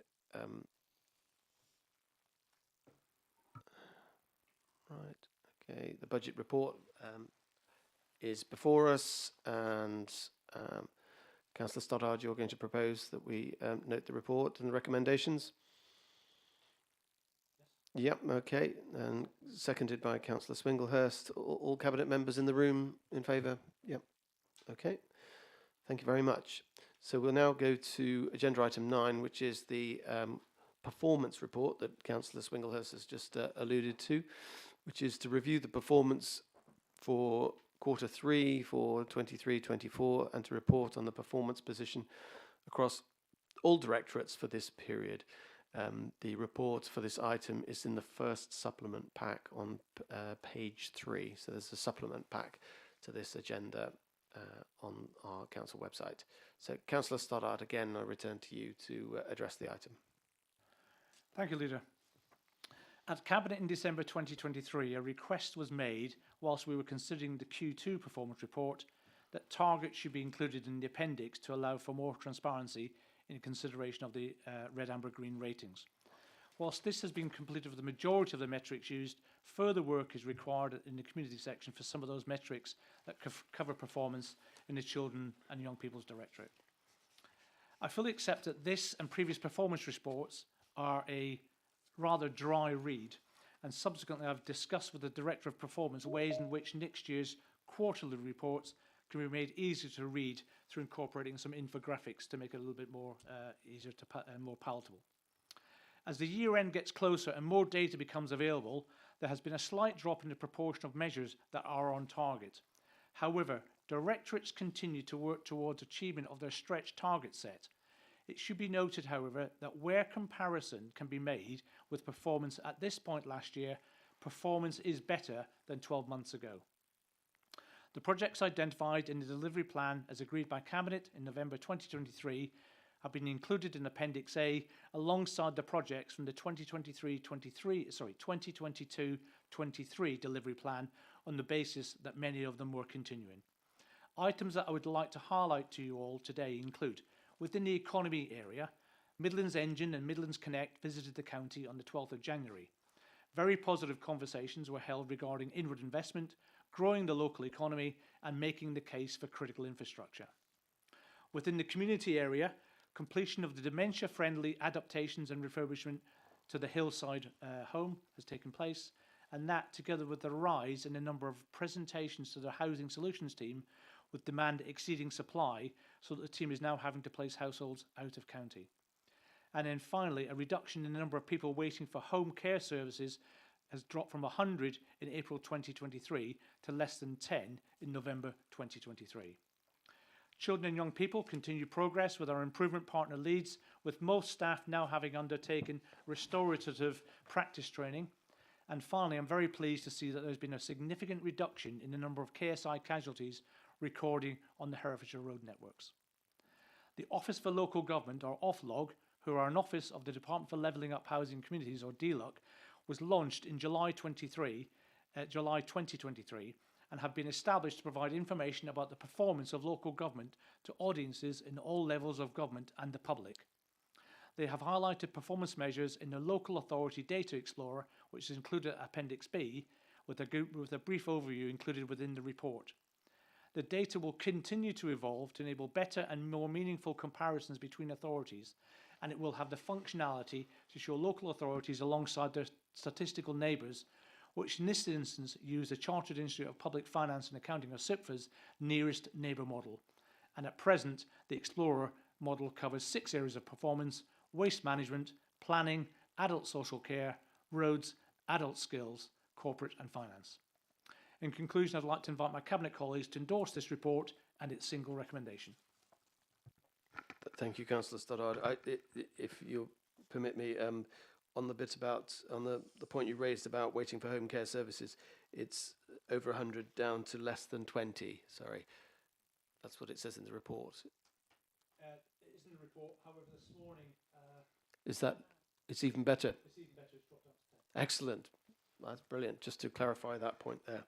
right. Okay, the budget report is before us, and Councillor Stoddard, you're going to propose that we note the report and the recommendations? Yep, okay, and seconded by Councillor Swinglehurst. All Cabinet members in the room in favour? Yep, okay. Thank you very much. So we'll now go to agenda item 9, which is the performance report that Councillor Swinglehurst has just alluded to, which is to review the performance for Q3 for 23-24 and to report on the performance position across all directorates for this period. The report for this item is in the first supplement pack on page 3. So there's a supplement pack to this agenda on our council website. So Councillor Stoddard, again, I return to you to address the item. Thank you, Leader. At Cabinet in December 2023, a request was made, whilst we were considering the Q2 performance report, that targets should be included in the appendix to allow for more transparency in consideration of the red, amber, green ratings. Whilst this has been completed for the majority of the metrics used, further work is required in the community section for some of those metrics that cover performance in the Children and Young People's Directorate. I fully accept that this and previous performance reports are a rather dry read, and subsequently I've discussed with the Director of Performance ways in which next year's quarterly reports can be made easier to read through incorporating some infographics to make it a little bit more easier to and more palatable. As the year end gets closer and more data becomes available, there has been a slight drop in the proportion of measures that are on target. However, directorates continue to work towards achievement of their stretch target set. It should be noted, however, that where comparison can be made with performance at this point last year, performance is better than 12 months ago. The projects identified in the delivery plan as agreed by Cabinet in November 2023 have been included in Appendix A alongside the projects from the 2022-23 delivery plan on the basis that many of them were continuing. Items that I would like to highlight to you all today include, within the economy area, Midlands Engine and Midlands Connect visited the county on the 12th of January. Very positive conversations were held regarding inward investment, growing the local economy and making the case for critical infrastructure. Within the community area, completion of the dementia-friendly adaptations and refurbishment to the Hillside home has taken place, and that, together with the rise in the number of presentations to the Housing Solutions team, with demand exceeding supply, so that the team is now having to place households out of county. And then finally, a reduction in the number of people waiting for home care services has dropped from 100 in April 2023 to less than 10 in November 2023. Children and young people continue progress with our improvement partner leads, with most staff now having undertaken restorative practice training. And finally, I'm very pleased to see that there's been a significant reduction in the number of KSI casualties recording on the Herefordshire road networks. The Office for Local Government, or OFLOG, who are an office of the Department for Levelling Up Housing Communities, or DLUC, was launched in July 2023, and have been established to provide information about the performance of local government to audiences in all levels of government and the public. They have highlighted performance measures in the Local Authority Data Explorer, which is included at Appendix B, with a brief overview included within the report. The data will continue to evolve to enable better and more meaningful comparisons between authorities, and it will have the functionality to show local authorities alongside their statistical neighbours, which in this instance use the Chartered Institute of Public Finance and Accounting, or CIPFA's, nearest neighbour model. And at present, the Explorer model covers 6 areas of performance: waste management, planning, adult social care, roads, adult skills, corporate and finance. In conclusion, I'd like to invite my Cabinet colleagues to endorse this report and its single recommendation. Thank you, Councillor Stoddard. If you'll permit me, on the bit about, on the point you raised about waiting for home care services, it's over 100 down to less than 20, sorry. That's what it says in the report. It is in the report, however, this morning... Is that, it's even better? It's even better, it's dropped down to 10. Excellent. That's brilliant, just to clarify that point there.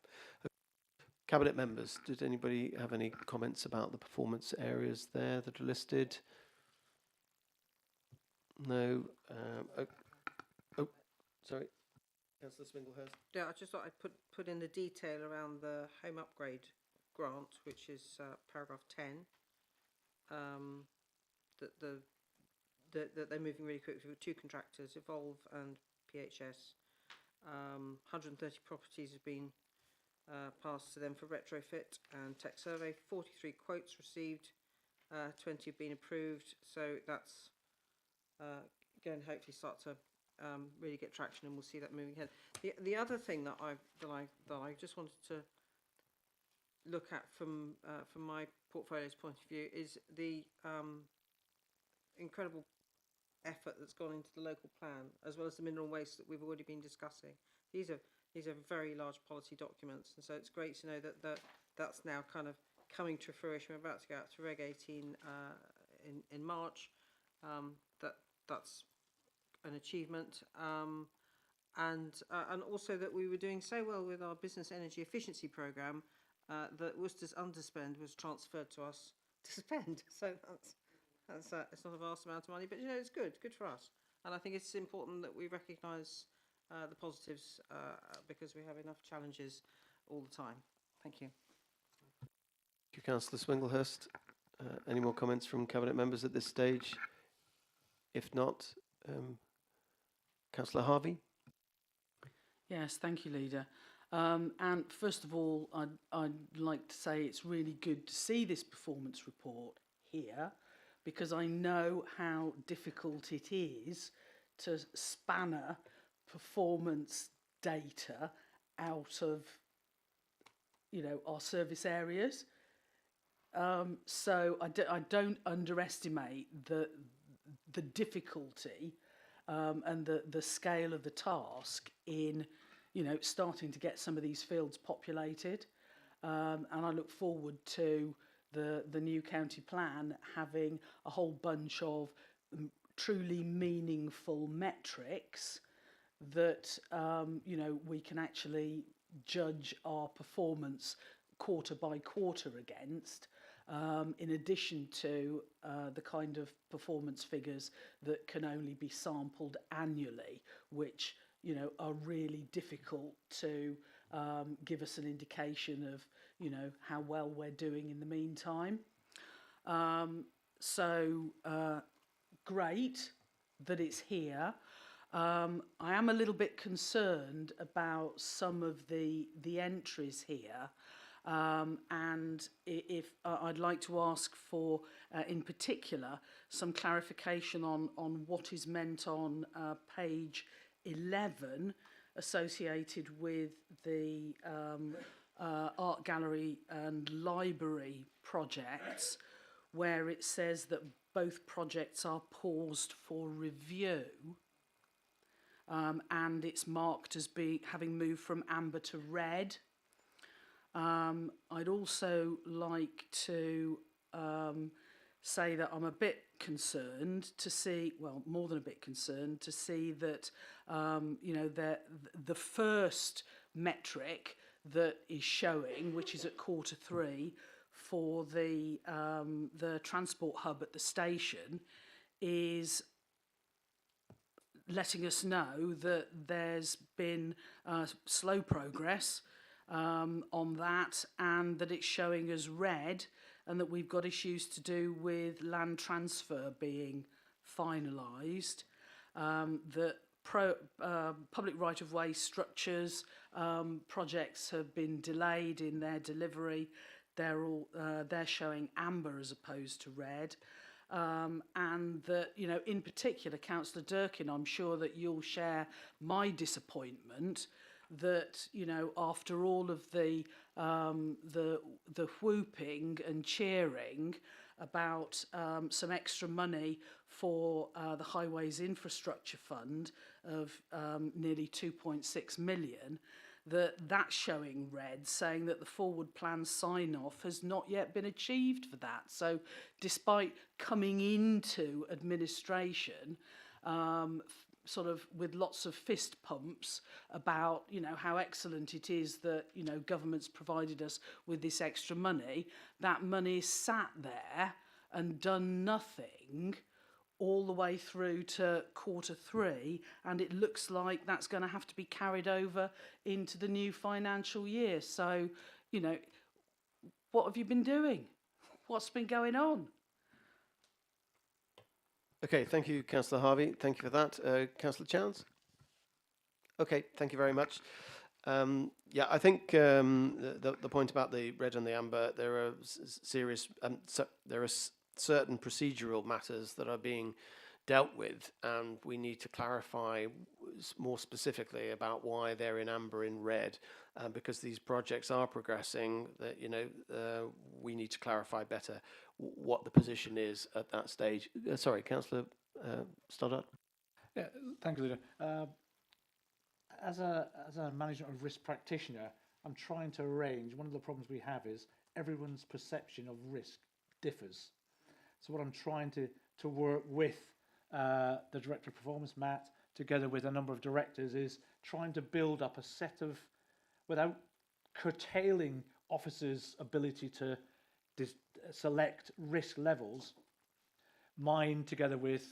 Cabinet members, did anybody have any comments about the performance areas there that are listed? No. Sorry, Councillor Swinglehurst. Yeah, I just thought I'd put in the detail around the home upgrade grant, which is paragraph 10. That they're moving really quickly with 2 contractors, Evolve and PHS. 130 properties have been passed to them for retrofit and tech survey. 43 quotes received, 20 have been approved. So that's going to hopefully start to really get traction, and we'll see that moving ahead. The other thing that I just wanted to look at from my portfolio's point of view is the incredible effort that's gone into the local plan, as well as the mineral waste that we've already been discussing. These are very large policy documents, and so it's great to know that that's now kind of coming to fruition. We're about to go out to Reg 18 in March. That's an achievement, and also that we were doing so well with our business energy efficiency programme that Worcester's underspend was transferred to us to spend. So that's it's not a vast amount of money, but you know, it's good for us, and I think it's important that we recognise the positives because we have enough challenges all the time. Thank you. Thank you, Councillor Swinglehurst. Any more comments from Cabinet members at this stage? If not, Councillor Harvey. Yes, thank you, Leader. And first of all, I'd like to say it's really good to see this performance report here, because I know how difficult it is to spanner performance data out of, you know, our service areas. So I don't underestimate the difficulty and the scale of the task in you know, starting to get some of these fields populated. And I look forward to the new county plan having a whole bunch of truly meaningful metrics that, you know, we can actually judge our performance quarter by quarter against, in addition to the kind of performance figures that can only be sampled annually, which, you know, are really difficult to give us an indication of, you know, how well we're doing in the meantime. Great that it's here. I am a little bit concerned about some of the entries here. And if I'd like to ask for, in particular, some clarification on what is meant on page 11 associated with the art gallery and library projects, where it says that both projects are paused for review, and it's marked as having moved from amber to red. I'd also like to say that I'm a bit concerned to see, well, more than a bit concerned, to see that, you know, the first metric that is showing, which is at Q3, for the transport hub at the station, is letting us know that there's been slow progress on that, and that it's showing as red, and that we've got issues to do with land transfer being finalised, that public right-of-way structures projects have been delayed in their delivery. They're showing amber as opposed to red. And that, you know, in particular, Councillor Durkin, I'm sure that you'll share my disappointment that, you know, after all of the whooping and cheering about some extra money for the Highways Infrastructure Fund of nearly 2.6 million, that's showing red, saying that the forward plan sign-off has not yet been achieved for that. So despite coming into administration sort of with lots of fist pumps about, you know, how excellent it is that, you know, government's provided us with this extra money, that money sat there and done nothing all the way through to Q3, and it looks like that's going to have to be carried over into the new financial year. So, you know, what have you been doing? What's been going on? Okay, thank you, Councillor Harvey. Thank you for that. Councillor Chance? Okay, thank you very much. Yeah, I think the point about the red and the amber, there are certain procedural matters that are being dealt with, and we need to clarify more specifically about why they're in amber in red, because these projects are progressing. That, you know, we need to clarify better what the position is at that stage. Sorry, Councillor Stoddart. Yeah, thank you, Leader. As a management of risk practitioner, I'm trying to arrange. One of the problems we have is everyone's perception of risk differs. So what I'm trying to work with the Director of Performance, Matt, together with a number of directors, is trying to build up a set of, without curtailing officers' ability to select risk levels, mine together with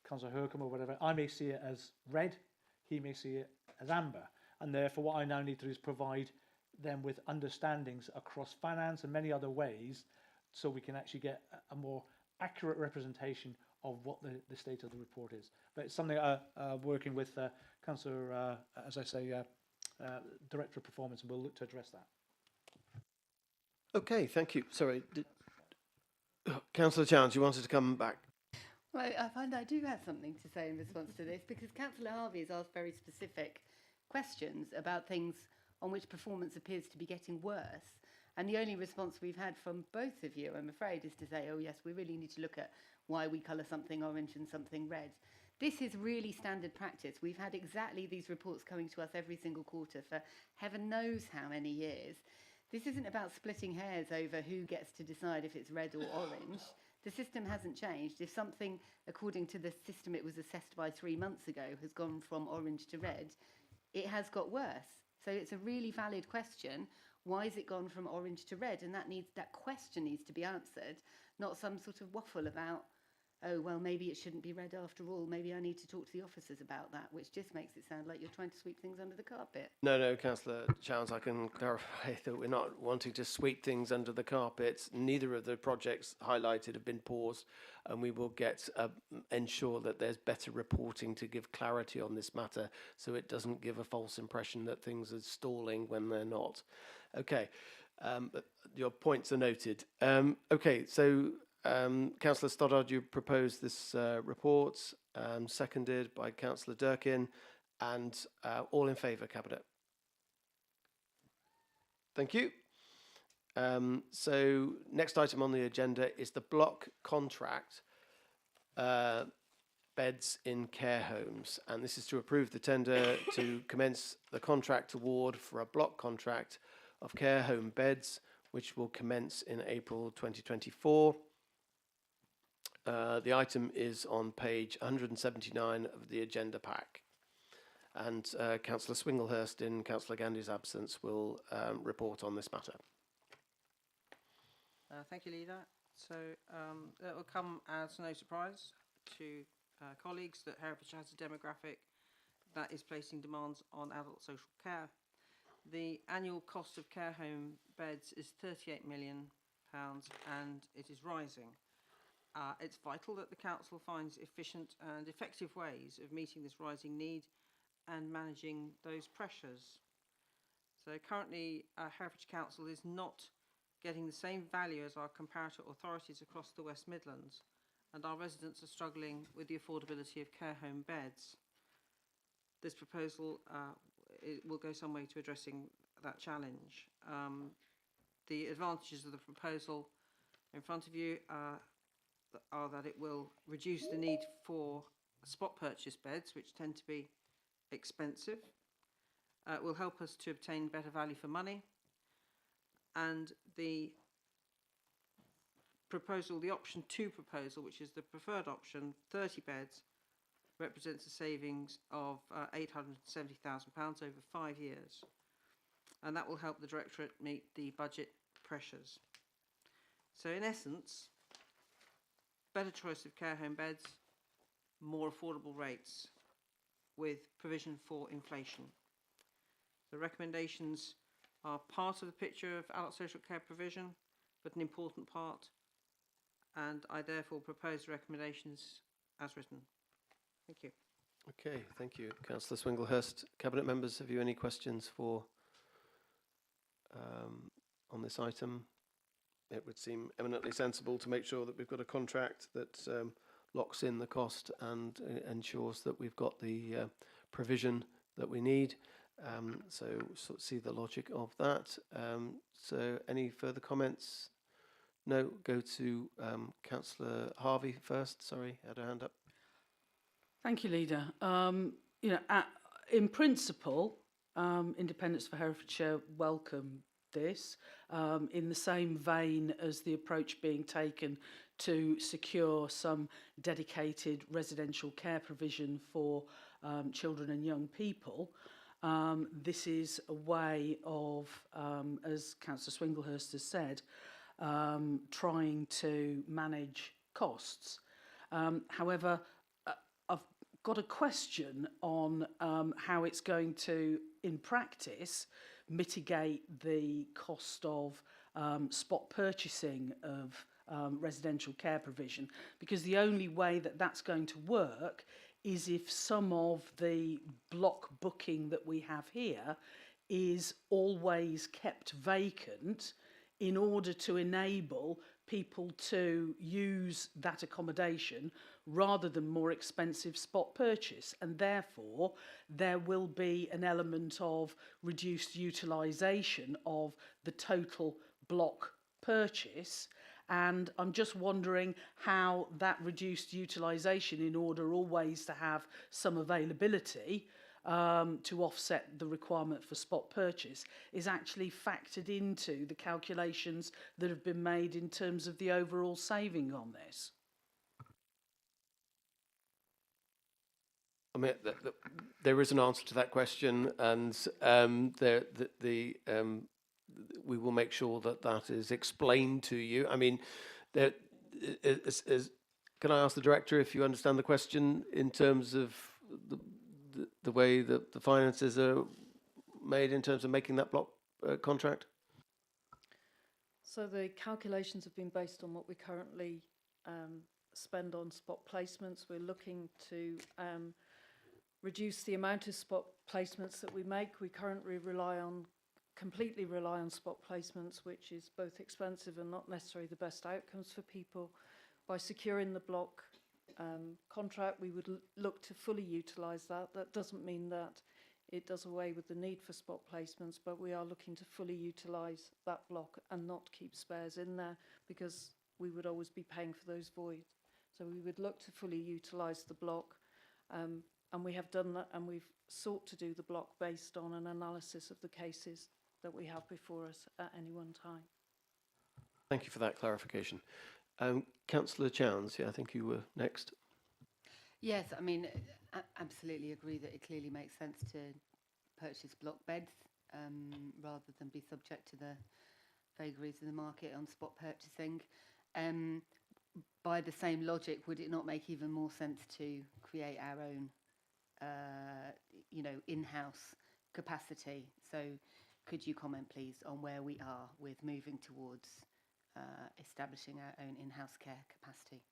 Councillor Hercombe or whatever, I may see it as red, he may see it as amber. And therefore what I now need to do is provide them with understandings across finance and many other ways, so we can actually get a more accurate representation of what the state of the report is. But it's something working with Councillor, as I say, Director of Performance, and we'll look to address that. Okay, thank you. Sorry, Councillor Chance, you wanted to come back? Well, I find I do have something to say in response to this, because Councillor Harvey has asked very specific questions about things on which performance appears to be getting worse. And the only response we've had from both of you, I'm afraid, is to say, oh yes, we really need to look at why we colour something orange and something red. This is really standard practice. We've had exactly these reports coming to us every single quarter for heaven knows how many years. This isn't about splitting hairs over who gets to decide if it's red or orange. The system hasn't changed. If something, according to the system it was assessed by 3 months ago, has gone from orange to red, it has got worse. So it's a really valid question. Why has it gone from orange to red? And that question needs to be answered, not some sort of waffle about, oh, well, maybe it shouldn't be red after all. Maybe I need to talk to the officers about that, which just makes it sound like you're trying to sweep things under the carpet. No, Councillor Chowns, I can clarify that we're not wanting to sweep things under the carpet. Neither of the projects highlighted have been paused, and we will ensure that there's better reporting to give clarity on this matter, so it doesn't give a false impression that things are stalling when they're not. Okay, but your points are noted. Okay, so Councillor Stoddard, you proposed this report, seconded by Councillor Durkin, and all in favour, Cabinet? Thank you. So next item on the agenda is the block contract beds in care homes, and this is to approve the tender to commence the contract award for a block contract of care home beds, which will commence in April 2024. The item is on page 179 of the agenda pack. And Councillor Swinglehurst, in Councillor Gandhi's absence, will report on this matter. Thank you, Leader. So it will come as no surprise to colleagues that Herefordshire has a demographic that is placing demands on adult social care. The annual cost of care home beds is £38 million and it is rising. It's vital that the Council finds efficient and effective ways of meeting this rising need and managing those pressures. So currently, Herefordshire Council is not getting the same value as our comparator authorities across the West Midlands, and our residents are struggling with the affordability of care home beds. This proposal it will go some way to addressing that challenge. The advantages of the proposal in front of you are that it will reduce the need for spot purchase beds, which tend to be expensive. It will help us to obtain better value for money. And the proposal, the option 2 proposal, which is the preferred option, 30 beds, represents a savings of £870,000 over 5 years. And that will help the Directorate meet the budget pressures. So in essence, better choice of care home beds, more affordable rates with provision for inflation. The recommendations are part of the picture of adult social care provision, but an important part, and I therefore propose the recommendations as written. Thank you. Okay, thank you, Councillor Swinglehurst. Cabinet members, have you any questions for on this item? It would seem eminently sensible to make sure that we've got a contract that locks in the cost and ensures that we've got the provision that we need. So sort of see the logic of that. So any further comments? No, go to Councillor Harvey first. Sorry, had a hand up. Thank you, Leader. In principle, Independents for Herefordshire welcome this, in the same vein as the approach being taken to secure some dedicated residential care provision for children and young people. This is a way of, as Councillor Swinglehurst has said, trying to manage costs. However, I've got a question on how it's going to, in practice, mitigate the cost of spot purchasing of residential care provision, because the only way that that's going to work is if some of the block booking that we have here is always kept vacant in order to enable people to use that accommodation rather than more expensive spot purchase, and therefore there will be an element of reduced utilisation of the total block purchase, And I'm just wondering how that reduced utilisation, in order always to have some availability to offset the requirement for spot purchase, is actually factored into the calculations that have been made in terms of the overall saving on this. I mean, there is an answer to that question, and we will make sure that that is explained to you. I mean, can I ask the director if you understand the question in terms of the way that the finances are made in terms of making that block contract? So the calculations have been based on what we currently spend on spot placements. We're looking to reduce the amount of spot placements that we make. We currently completely rely on spot placements, which is both expensive and not necessarily the best outcomes for people. By securing the block contract, we would look to fully utilise that. That doesn't mean that it does away with the need for spot placements, but we are looking to fully utilise that block and not keep spares in there, because we would always be paying for those voids. So we would look to fully utilise the block, and we have done that, and we've sought to do the block based on an analysis of the cases that we have before us at any one time. Thank you for that clarification. Councillor Chowns, yeah, I think you were next. Yes, I mean, absolutely agree that it clearly makes sense to purchase block beds rather than be subject to the vagaries of the market on spot purchasing. By the same logic, would it not make even more sense to create our own, in-house capacity? So could you comment, please, on where we are with moving towards establishing our own in-house care capacity?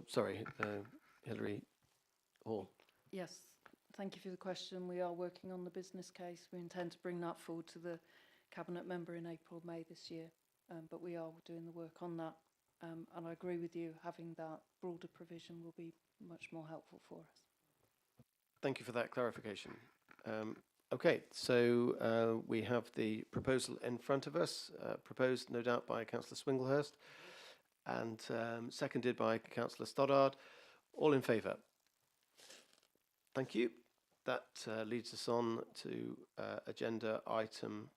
Sorry, Hilary Hall. Yes, thank you for the question. We are working on the business case. We intend to bring that forward to the Cabinet member in April, May this year, but we are doing the work on that. And I agree with you, having that broader provision will be much more helpful for us. Thank you for that clarification. Okay, so we have the proposal in front of us, proposed no doubt by Councillor Swinglehurst and seconded by Councillor Stoddard. All in favour? Thank you. That leads us on to agenda item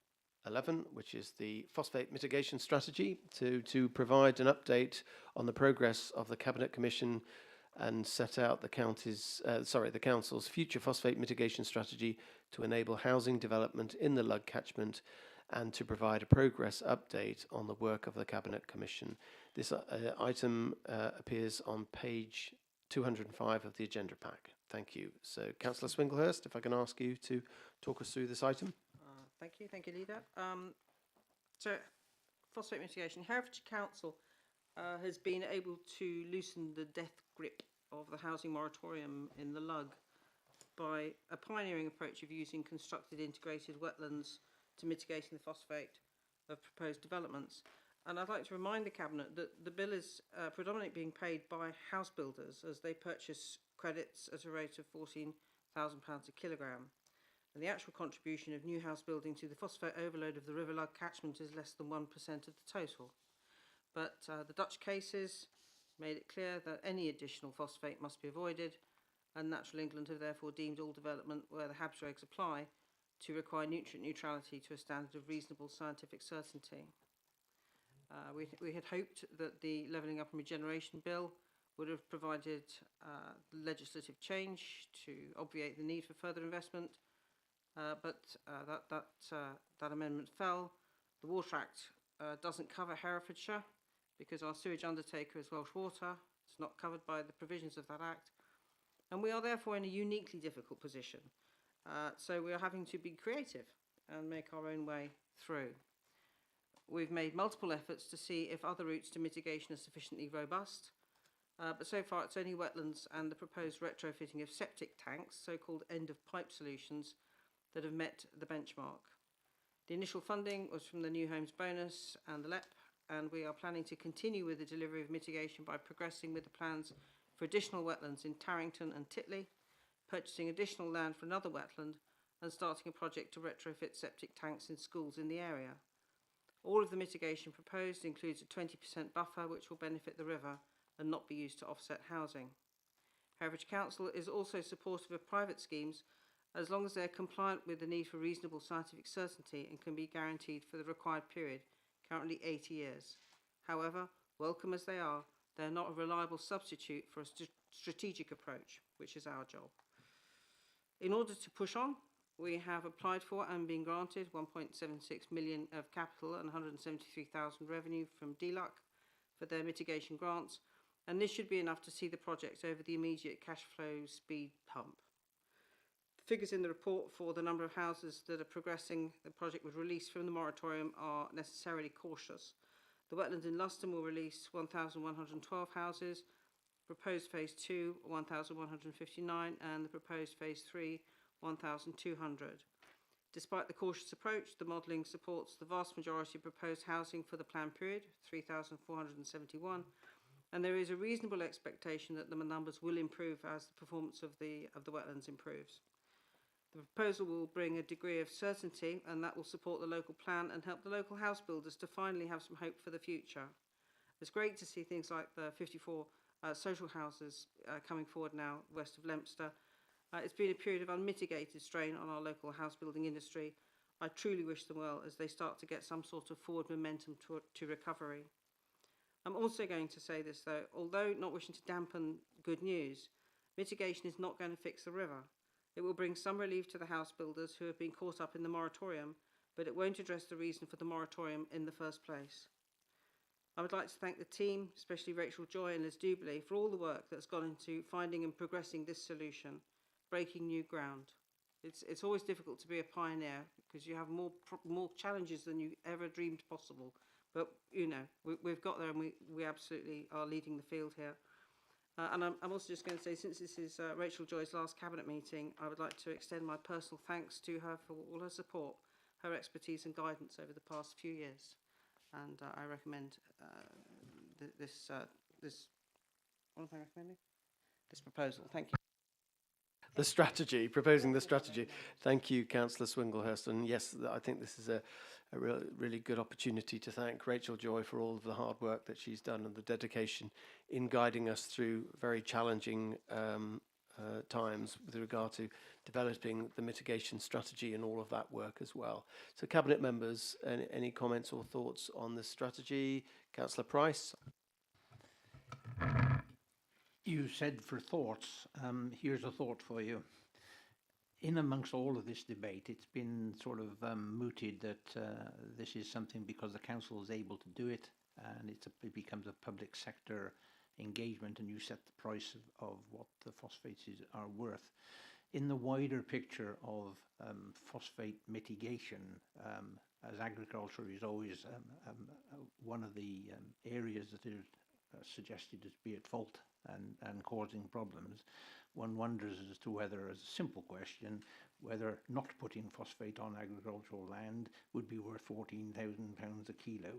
11, which is the Phosphate Mitigation Strategy, to provide an update on the progress of the Cabinet Commission and set out the Council's future phosphate mitigation strategy to enable housing development in the Lug catchment and to provide a progress update on the work of the Cabinet Commission. This item appears on page 205 of the agenda pack. Thank you. So, Councillor Swinglehurst, if I can ask you to talk us through this item. Thank you, Leader. So, phosphate mitigation. Herefordshire Council has been able to loosen the death grip of the housing moratorium in the Lug by a pioneering approach of using constructed integrated wetlands to mitigating the phosphate of proposed developments. And I'd like to remind the Cabinet that the bill is predominantly being paid by house builders as they purchase credits at a rate of £14,000 a kilogramme. And the actual contribution of new house building to the phosphate overload of the River Lug catchment is less than 1% of the total. But the Dutch cases made it clear that any additional phosphate must be avoided, and Natural England have therefore deemed all development where the HABS regs apply to require nutrient neutrality to a standard of reasonable scientific certainty. We had hoped that the Levelling Up and Regeneration Bill would have provided legislative change to obviate the need for further investment, but that amendment fell. The Water Act doesn't cover Herefordshire because our sewage undertaker is Welsh Water. It's not covered by the provisions of that Act. And we are therefore in a uniquely difficult position. So we are having to be creative and make our own way through. We've made multiple efforts to see if other routes to mitigation are sufficiently robust, but so far it's only wetlands and the proposed retrofitting of septic tanks, so-called end-of-pipe solutions, that have met the benchmark. The initial funding was from the New Homes Bonus and the LEP, and we are planning to continue with the delivery of mitigation by progressing with the plans for additional wetlands in Tarrington and Titley, purchasing additional land for another wetland, and starting a project to retrofit septic tanks in schools in the area. All of the mitigation proposed includes a 20% buffer which will benefit the river and not be used to offset housing. Herefordshire Council is also supportive of private schemes as long as they are compliant with the need for reasonable scientific certainty and can be guaranteed for the required period, currently 80 years. However, welcome as they are not a reliable substitute for a strategic approach, which is our job. In order to push on, we have applied for and been granted 1.76 million of capital and 173,000 revenue from DLUC for their mitigation grants, and this should be enough to see the project over the immediate cash flow speed hump. The figures in the report for the number of houses that are progressing the project with release from the moratorium are necessarily cautious. The wetlands in Luston will release 1,112 houses, proposed phase 2 1,159 and the proposed phase 3 1,200. Despite the cautious approach, the modelling supports the vast majority of proposed housing for the planned period, 3,471, and there is a reasonable expectation that the numbers will improve as the performance of the wetlands improves. The proposal will bring a degree of certainty, and that will support the local plan and help the local house builders to finally have some hope for the future. It's great to see things like the 54 social houses coming forward now west of Leinster. It's been a period of unmitigated strain on our local house building industry. I truly wish them well as they start to get some sort of forward momentum to recovery. I'm also going to say this though, although not wishing to dampen good news, mitigation is not going to fix the river. It will bring some relief to the house builders who have been caught up in the moratorium, but it won't address the reason for the moratorium in the first place. I would like to thank the team, especially Rachel Joy and Liz Dubley, for all the work that's gone into finding and progressing this solution, breaking new ground. It's always difficult to be a pioneer because you have more challenges than you ever dreamed possible. But, you know, we've got there and we absolutely are leading the field here. And I'm also just going to say, since this is Rachel Joy's last Cabinet meeting, I would like to extend my personal thanks to her for all her support, her expertise and guidance over the past few years. And I recommend this, what am I recommending? This proposal. Thank you. The strategy, proposing the strategy. Thank you, Councillor Swinglehurst. And yes, I think this is a really good opportunity to thank Rachel Joy for all of the hard work that she's done and the dedication in guiding us through very challenging times with regard to developing the mitigation strategy and all of that work as well. So Cabinet members, any comments or thoughts on this strategy? Councillor Price. You said for thoughts. Here's a thought for you. In amongst all of this debate, it's been sort of mooted that this is something because the council is able to do it and it becomes a public sector engagement and you set the price of what the phosphates are worth. In the wider picture of phosphate mitigation, as agriculture is always one of the areas that is suggested as be at fault and causing problems, one wonders as to whether, as a simple question, whether not putting phosphate on agricultural land would be worth £14,000 a kilo.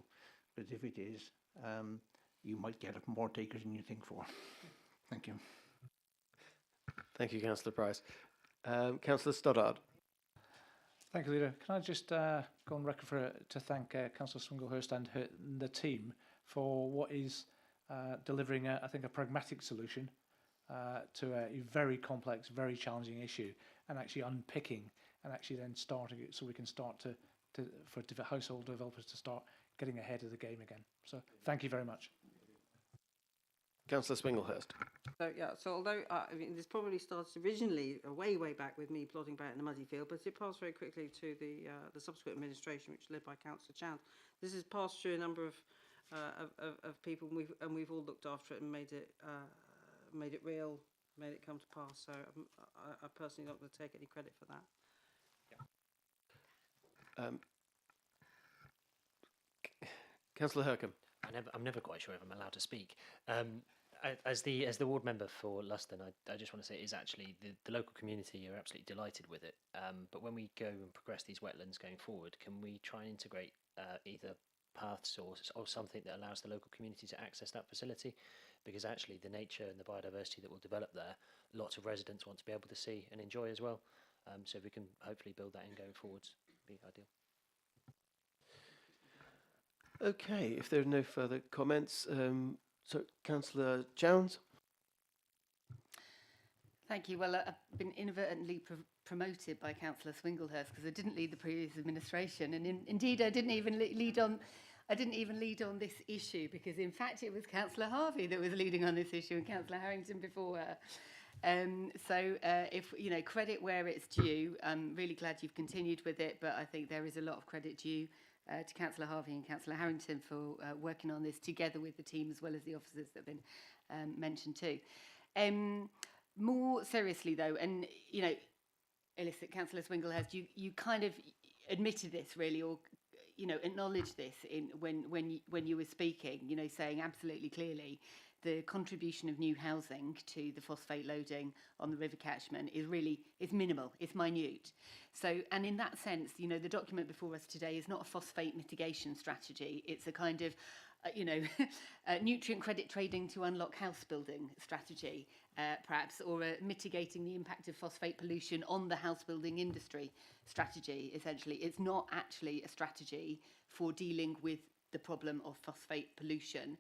But if it is, you might get more takers than you think for. Thank you. Thank you, Councillor Price. Councillor Stoddart. Thank you, Leader. Can I just go on record to thank Councillor Swinglehurst and the team for what is delivering, I think, a pragmatic solution to a very complex, very challenging issue, and actually unpicking and actually then starting it so we can start for household developers to start getting ahead of the game again. So thank you very much. Councillor Swinglehurst. So yeah, so although I mean this probably started originally way back with me plodding about in a muddy field, but it passed very quickly to the subsequent administration, which was led by Councillor Chand. This has passed through a number of people, and we've all looked after it and made it real, made it come to pass. So I personally not going to take any credit for that. Councillor Hercombe. I'm never quite sure if I'm allowed to speak. As the ward member for Luston, I just want to say is actually the local community are absolutely delighted with it. But when we go and progress these wetlands going forward, can we try and integrate either paths or something that allows the local community to access that facility? Because actually the nature and the biodiversity that will develop there, lots of residents want to be able to see and enjoy as well. So if we can hopefully build that in going forwards, would be ideal. Okay, if there are no further comments, so Councillor Jones. Thank you. Well, I've been inadvertently promoted by Councillor Swinglehurst because I didn't lead the previous administration, and indeed I didn't even lead on. I didn't even lead on this issue because, in fact, it was Councillor Harvey that was leading on this issue and Councillor Harrington before her. If you know, credit where it's due. I'm really glad you've continued with it, but I think there is a lot of credit due to Councillor Harvey and Councillor Harrington for working on this together with the team as well as the officers that have been mentioned too. More seriously, though, and you know, illicit Councillor Swinglehurst, you kind of admitted this really, or you know, acknowledged this in when you were speaking. You know, saying absolutely clearly the contribution of new housing to the phosphate loading on the river catchment is minimal, it's minute. So, and in that sense, you know, the document before us today is not a phosphate mitigation strategy. It's a kind of nutrient credit trading to unlock house building strategy, perhaps, or mitigating the impact of phosphate pollution on the house building industry strategy, essentially. It's not actually a strategy for dealing with the problem of phosphate pollution.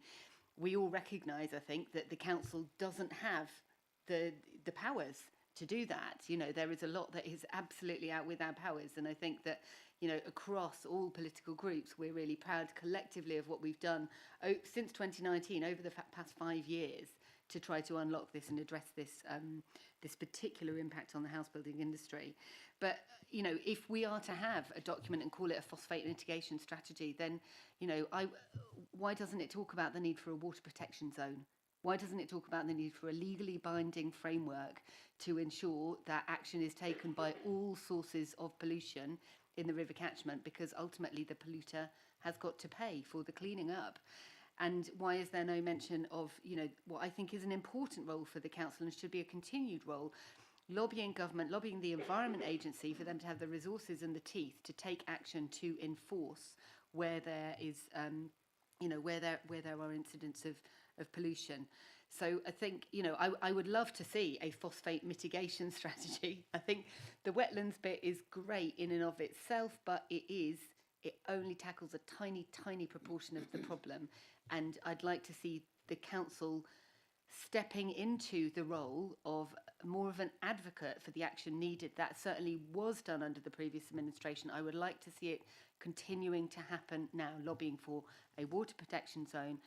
We all recognise, I think, that the council doesn't have the powers to do that. You know, there is a lot that is absolutely out with our powers, and I think that, you know, across all political groups, we're really proud collectively of what we've done since 2019, over the past 5 years, to try to unlock this and address this this particular impact on the house building industry. But, you know, if we are to have a document and call it a phosphate mitigation strategy, then, you know, why doesn't it talk about the need for a water protection zone? Why doesn't it talk about the need for a legally binding framework to ensure that action is taken by all sources of pollution in the river catchment, because ultimately the polluter has got to pay for the cleaning up? And why is there no mention of, you know, what I think is an important role for the council and should be a continued role, lobbying government, lobbying the Environment Agency for them to have the resources and the teeth to take action to enforce where there is, you know, where there are incidents of pollution. So I think, you know, I would love to see a phosphate mitigation strategy. I think the wetlands bit is great in and of itself, but it only tackles a tiny, tiny proportion of the problem. And I'd like to see the council stepping into the role of more of an advocate for the action needed. That certainly was done under the previous administration. I would like to see it continuing to happen now, lobbying for a water protection zone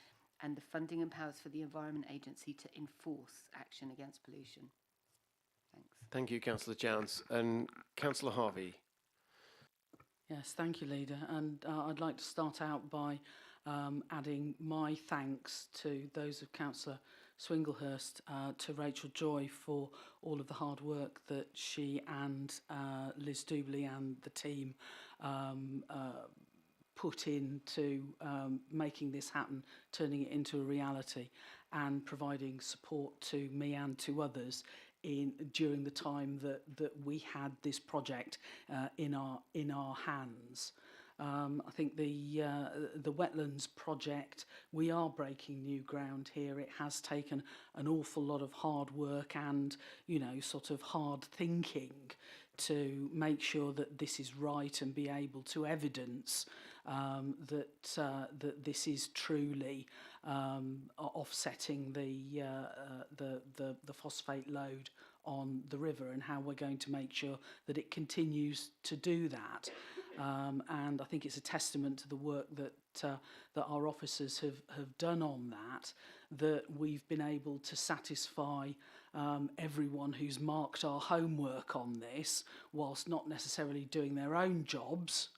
and the funding and powers for the Environment Agency to enforce action against pollution. Thanks. Thank you, Councillor Jones. And Councillor Harvey. Yes, thank you, Leader. And I'd like to start out by adding my thanks to those of Councillor Swinglehurst, to Rachel Joy for all of the hard work that she and Liz Doobly and the team put into making this happen, turning it into a reality, and providing support to me and to others during the time that we had this project in our hands. I think the wetlands project, we are breaking new ground here. It has taken an awful lot of hard work and, you know, sort of hard thinking to make sure that this is right and be able to evidence that this is truly offsetting the phosphate load on the river, and how we're going to make sure that it continues to do that. And I think it's a testament to the work that our officers have done on that we've been able to satisfy everyone who's marked our homework on this, whilst not necessarily doing their own jobs,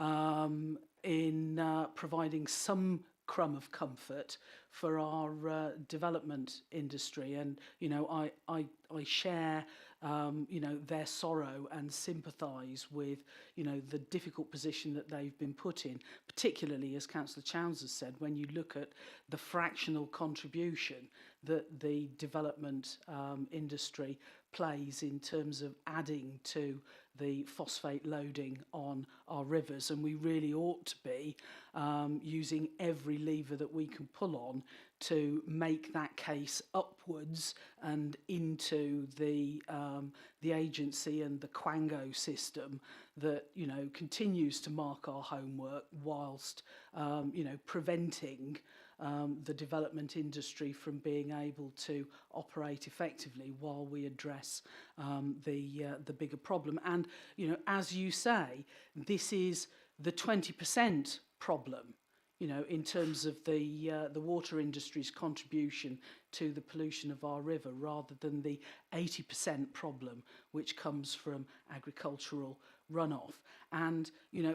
in providing some crumb of comfort for our development industry. And, you know, I share, you know, their sorrow and sympathise with, you know, the difficult position that they've been put in, particularly, as Councillor Chowns has said, when you look at the fractional contribution that the development industry plays in terms of adding to the phosphate loading on our rivers, and we really ought to be using every lever that we can pull on to make that case upwards and into the agency and the Quango system that, you know, continues to mark our homework whilst, you know, preventing the development industry from being able to operate effectively while we address the bigger problem. And, you know, as you say, this is the 20% problem, you know, in terms of the water industry's contribution to the pollution of our river, rather than the 80% problem which comes from agricultural runoff. And, you know,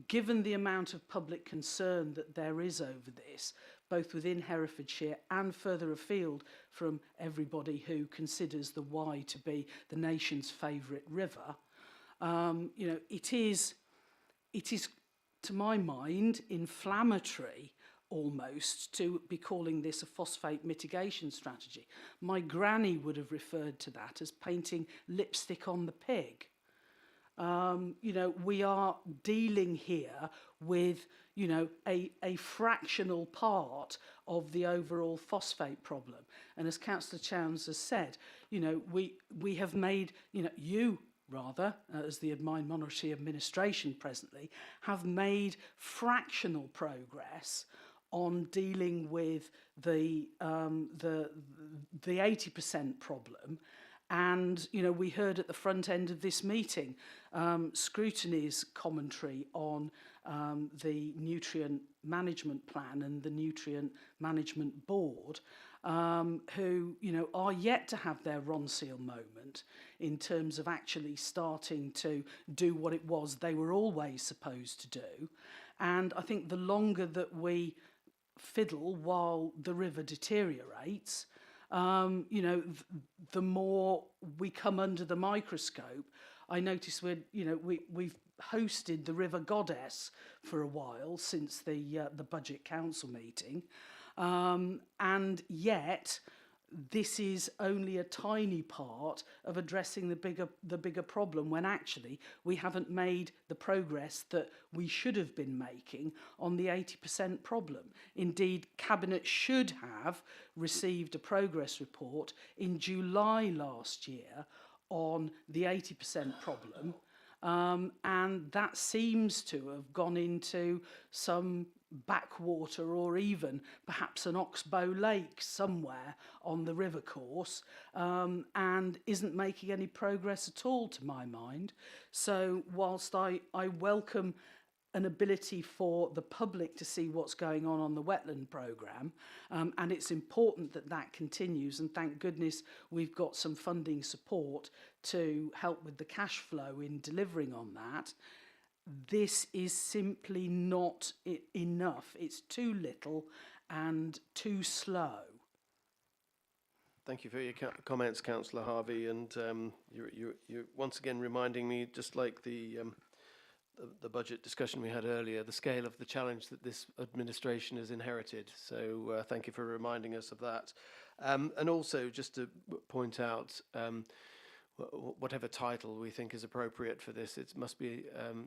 given the amount of public concern that there is over this, both within Herefordshire and further afield from everybody who considers the Wye to be the nation's favourite river, you know, it is, to my mind, inflammatory almost to be calling this a phosphate mitigation strategy. My granny would have referred to that as painting lipstick on the pig. You know, we are dealing here with, you know, a fractional part of the overall phosphate problem. And as Councillor Chowns has said, you know, we have made, you know, you rather, as the Mine Monarchy Administration presently, have made fractional progress on dealing with the 80% problem. And, you know, we heard at the front end of this meeting Scrutiny's commentary on the nutrient management plan and the nutrient management board, who, you know, are yet to have their Ronseal moment in terms of actually starting to do what it was they were always supposed to do. And I think the longer that we fiddle while the river deteriorates, you know, the more we come under the microscope. I notice we've hosted the River Goddess for a while since the Budget Council meeting, and yet this is only a tiny part of addressing the bigger problem, when actually we haven't made the progress that we should have been making on the 80% problem. Indeed, Cabinet should have received a progress report in July last year on the 80% problem, and that seems to have gone into some backwater or even perhaps an oxbow lake somewhere on the river course, and isn't making any progress at all, to my mind. So whilst I welcome an ability for the public to see what's going on the wetland programme, and it's important that that continues, and thank goodness we've got some funding support to help with the cash flow in delivering on that, this is simply not enough. It's too little and too slow. Thank you for your comments, Councillor Harvey, and you're once again reminding me, just like the budget discussion we had earlier, the scale of the challenge that this administration has inherited. So thank you for reminding us of that. And also, just to point out, whatever title we think is appropriate for this, it must be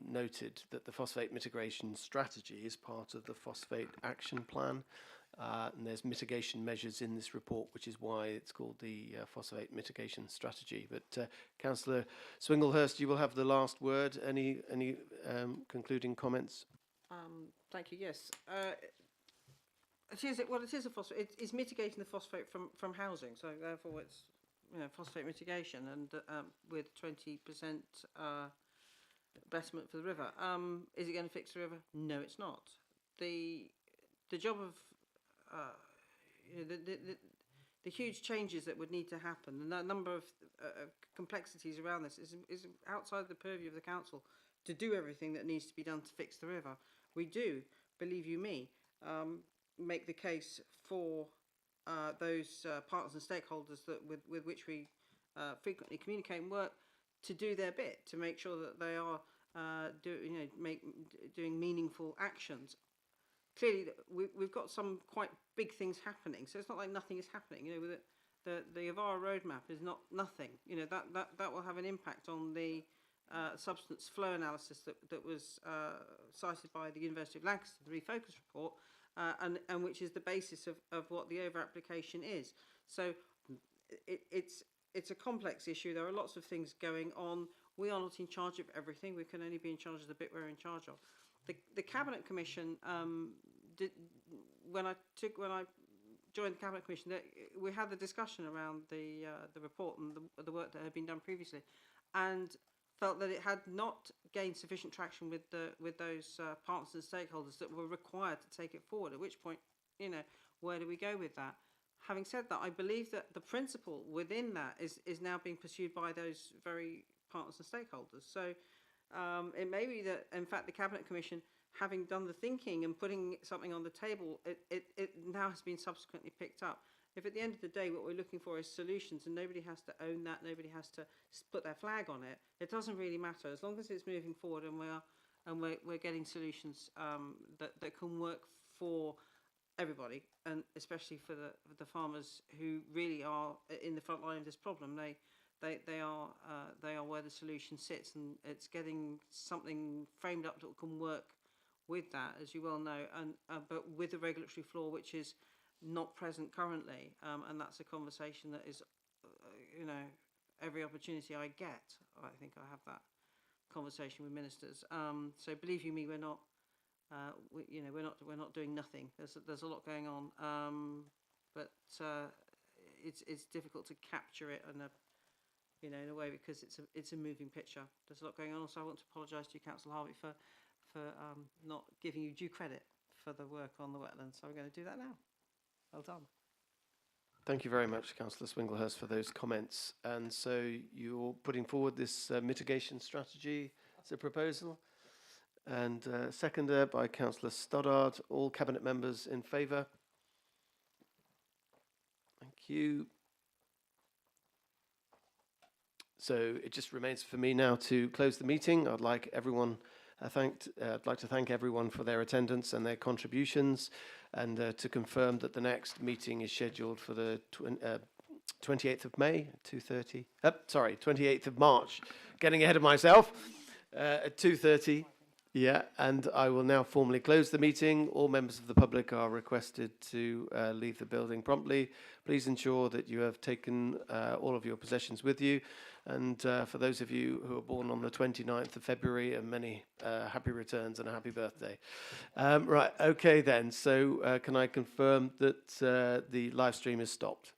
noted that the phosphate mitigation strategy is part of the phosphate action plan. And there's mitigation measures in this report, which is why it's called the phosphate mitigation strategy. But Councillor Swinglehurst, you will have the last word. Any concluding comments? Thank you. Yes, it is a phosphate. It's mitigating the phosphate from housing. So therefore, it's, you know, phosphate mitigation, and with 20% betterment for the river. Is it going to fix the river? No, it's not. The job of the huge changes that would need to happen, and the number of complexities around this is outside the purview of the council to do everything that needs to be done to fix the river. We do, believe you me, make the case for those partners and stakeholders that with which we frequently communicate and work to do their bit to make sure that they are doing meaningful actions. Clearly, we've got some quite big things happening, so it's not like nothing is happening. You know, the Avara roadmap is not nothing. You know, that will have an impact on the substance flow analysis that was cited by the University of Lancaster, the Refocus report, and which is the basis of what the over application is. So it's a complex issue. There are lots of things going on. We are not in charge of everything. We can only be in charge of the bit we're in charge of. The Cabinet Commission when I joined the Cabinet Commission, we had the discussion around the report and the work that had been done previously, and felt that it had not gained sufficient traction with those partners and stakeholders that were required to take it forward. At which point, you know, where do we go with that? Having said that, I believe that the principle within that is now being pursued by those very partners and stakeholders. So it may be that, in fact, the Cabinet Commission, having done the thinking and putting something on the table, it now has been subsequently picked up. If at the end of the day what we're looking for is solutions and nobody has to own that, nobody has to put their flag on it, it doesn't really matter. As long as it's moving forward and we're getting solutions that can work for everybody, and especially for the farmers who really are in the front line of this problem. They are where the solution sits, and it's getting something framed up that can work with that, as you well know, and but with a regulatory floor which is not present currently, and that's a conversation that is, you know, every opportunity I get, I think I have that conversation with ministers. So believe you me, we're not. We're not doing nothing. There's a lot going on, but it's difficult to capture it in a way because it's a moving picture. There's a lot going on. So I want to apologise to you, Councillor Harvey, for not giving you due credit for the work on the wetlands. So I'm going to do that now. Well done. Thank you very much, Councillor Swinglehurst, for those comments. And so you're putting forward this mitigation strategy as a proposal, and seconded by Councillor Stoddard. All Cabinet members in favour? Thank you. So it just remains for me now to close the meeting. I'd like to thank everyone for their attendance and their contributions, and to confirm that the next meeting is scheduled for the 28th of May, 2:30. 28th of March. Getting ahead of myself. At 2:30. Yeah, and I will now formally close the meeting. All members of the public are requested to leave the building promptly. Please ensure that you have taken all of your possessions with you. And for those of you who are born on the 29th of February, and many happy returns and a happy birthday. Right, okay then. So can I confirm that the live stream is stopped?